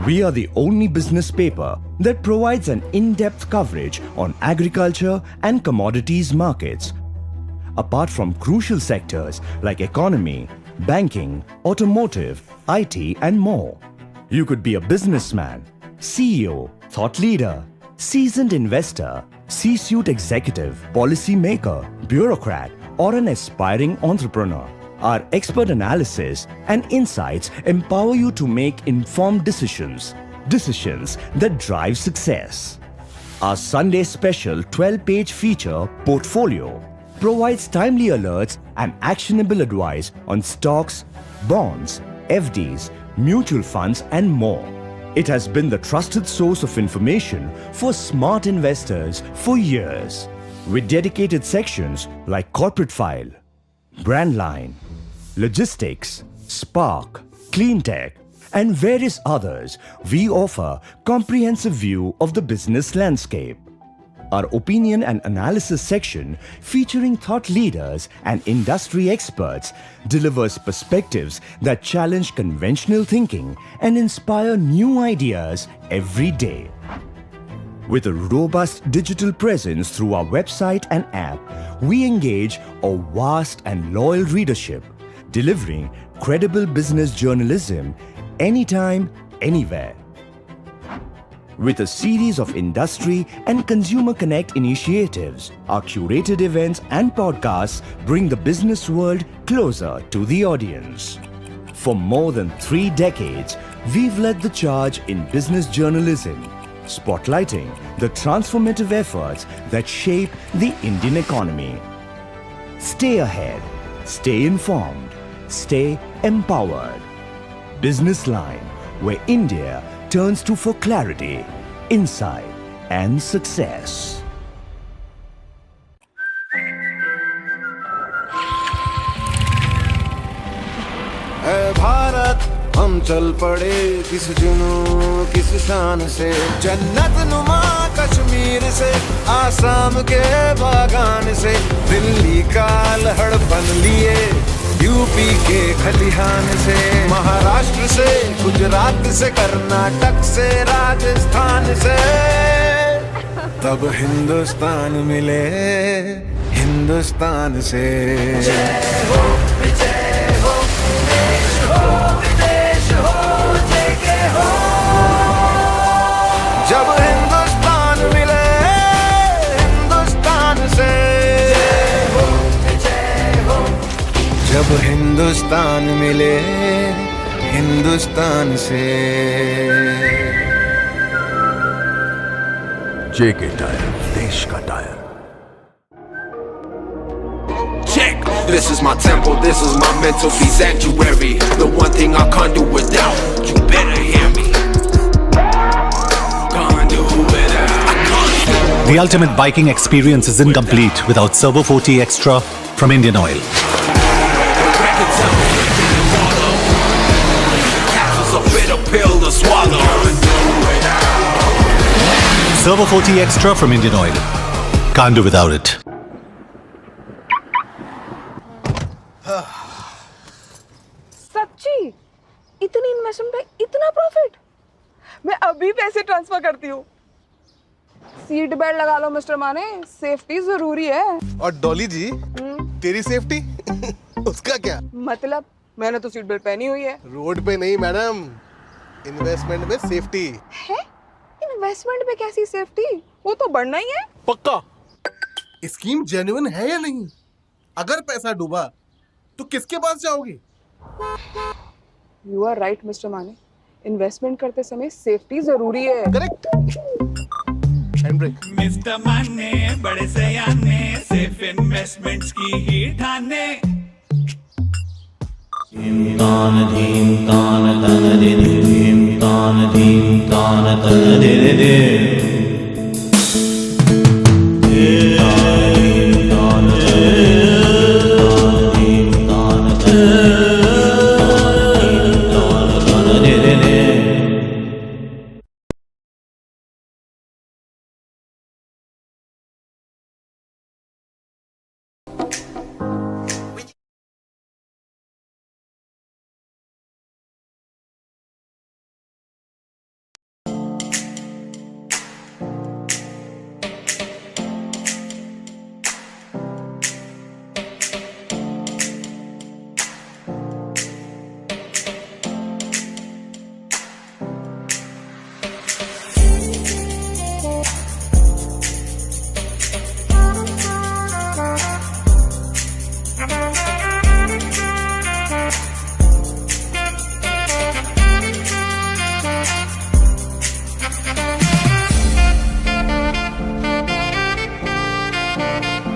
We are the only business paper that provides an in-depth coverage on agriculture and commodities markets, apart from crucial sectors like economy, banking, automotive, IT, and more. You could be a businessman, CEO, thought leader, seasoned investor, C-suite executive, policy maker, bureaucrat, or an aspiring entrepreneur. Our expert analysis and insights empower you to make informed decisions that drive success. Our Sunday special 12-page feature portfolio provides timely alerts and actionable advice on stocks, bonds, FDs, mutual funds, and more. It has been the trusted source of information for smart investors for years. With dedicated sections like Corporate File, Brand Line, Logistics, Spark, Clean Tech, and various others, we offer comprehensive view of the business landscape. Our opinion and analysis section, featuring thought leaders and industry experts, delivers perspectives that challenge conventional thinking and inspire new ideas every day. With a robust digital presence through our website and app, we engage a vast and loyal readership, delivering credible business journalism anytime, anywhere. With a series of industry and consumer connect initiatives, our curated events and podcasts bring the business world closer to the audience. For more than 3 decades, we've led the charge in business journalism, spotlighting the transformative efforts that shape the Indian economy. Stay ahead, stay informed, stay empowered. BusinessLine, where India turns to for clarity, insight, and success. ऐ भारत हम चल पड़े किस जुनून किस शान से, जन्नत नुमा कश्मीर से आसाम के बागान से, दिल्ली का लहड़ बन लिए यूपी के खलिहान से, महाराष्ट्र से गुजरात से कर्नाटक से राजस्थान से, तब हिंदुस्तान मिले हिंदुस्तान से। जय हो विजय हो देश हो विदेश हो जय के हो, जब हिंदुस्तान मिले हिंदुस्तान से, जब हिंदुस्तान मिले हिंदुस्तान से। जेके टायर, देश का tyre. Check, this is my temple, this is my mental fee sanctuary. The one thing I can't do without, you better hear me. Can't do without, I can't do. The ultimate biking experience is incomplete without Servo 40 Extra from Indian Oil. Servo 40 Extra from Indian Oil. Can't do without it. सच्ची इतनी investment पे इतना profit? मैं अभी पैसे transfer करती हूँ। Seat belt लगा लो मिस्टर माने, सेफ्टी जरूरी है। और डॉली जी, तेरी सेफ्टी उसका क्या मतलब? मैंने तो सीट बेल्ट पहनी हुई है। रोड पे नहीं मैडम, इन्वेस्टमेंट में सेफ्टी है। इन्वेस्टमेंट में कैसी सेफ्टी? वो तो बढ़ना ही है। पक्का स्कीम जेन्युइन है या नहीं? अगर पैसा डूबा तो किसके पास जाओगी? यू आर राइट मिस्टर माने, इन्वेस्टमेंट करते समय सेफ्टी जरूरी है। करेक्ट। मिस्टर माने बड़े सयाने, सेफ इन्वेस्टमेंट्स की ही ठाने। तान धीम तान तन दे धीम तान धीम तान तन दे दे।